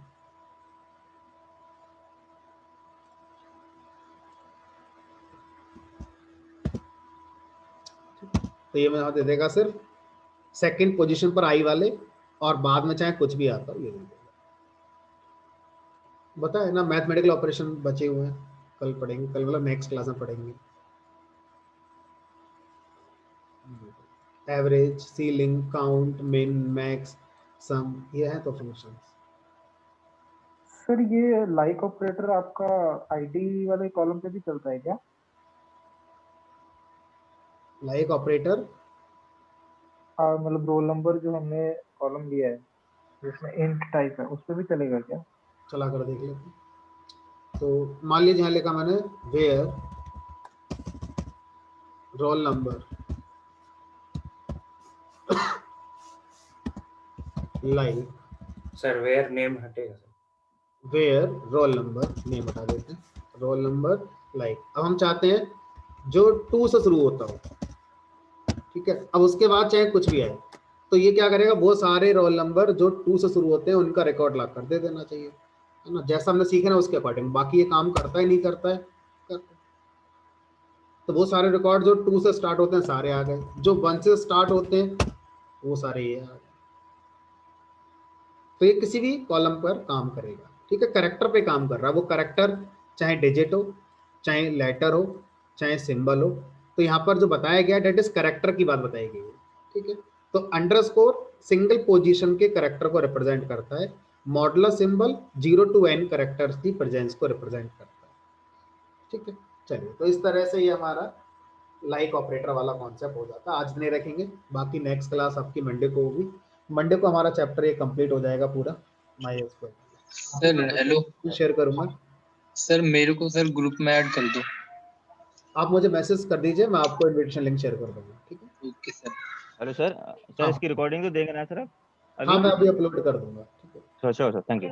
तो ये मैं दे देगा सिर्फ सेकंड पोजीशन पर आई वाले, और बाद में चाहे कुछ भी आता हो ये दे देगा। बताए ना, मैथमेटिकल ऑपरेशन बचे हुए हैं, कल पढ़ेंगे, कल मतलब नेक्स्ट क्लास में पढ़ेंगे। एवरेज, सीलिंग, काउंट, मिन, मैक्स, सम, ये है तो फंक्शंस। सर ये लाइक ऑपरेटर आपका आईडी वाले कॉलम पे भी चलता है क्या? लाइक ऑपरेटर मतलब रोल नंबर जो हमने कॉलम लिया है जिसमें इंट टाइप है, उस पे भी चलेगा क्या? चला कर देख लेते हैं। तो मान लीजिए यहाँ लिखा मैंने where roll number like, sir where name हटेगा sir. Where roll number, name हटा देते हैं, रोल नंबर लाइक। अब हम चाहते हैं जो 2 से शुरू होता हो, ठीक है। अब उसके बाद चाहे कुछ भी आए, तो ये क्या करेगा? वो सारे रोल नंबर जो 2 से शुरू होते हैं उनका रिकॉर्ड ला कर दे देना चाहिए, है ना, जैसा हमने सीखा ना उसके अकॉर्डिंग। बाकी ये काम करता है नहीं करता है? करता है। तो वो सारे रिकॉर्ड जो 2 से स्टार्ट होते हैं सारे आ गए, जो 1 से स्टार्ट होते हैं वो सारे ये आ गए। तो ये किसी भी कॉलम पर काम करेगा, ठीक है। करेक्टर पे काम कर रहा है, वो करेक्टर चाहे डिजिट हो, चाहे लेटर हो, चाहे सिंबल हो। तो यहाँ पर जो बताया गया डेट इज करेक्टर की बात बताई गई है, ठीक है। तो अंडरस्कोर सिंगल पोजीशन के करेक्टर को रिप्रेजेंट करता है, modulus symbol 0 to n characters की प्रेजेंस को रिप्रेजेंट करता है, ठीक है। चलिए, तो इस तरह से ये हमारा लाइक ऑपरेटर वाला कॉन्सेप्ट हो जाता है। आज नहीं रखेंगे, बाकी नेक्स्ट क्लास आपकी मंडे को होगी। मंडे को हमारा चैप्टर ये कंप्लीट हो जाएगा पूरा MySQL। सर हेलो शेयर करूंगा, सर, मेरे को सर ग्रुप में ऐड कर दो। आप मुझे मैसेज कर दीजिए, मैं आपको इनविटेशन लिंक शेयर कर दूंगा, ठीक है। Okay sir. Hello sir. Sir हाँ इसकी रिकॉर्डिंग तो देंगे ना सर आप हाँ, अभी? मैं अभी अपलोड कर दूंगा, ठीक है। Sure sir, thank you.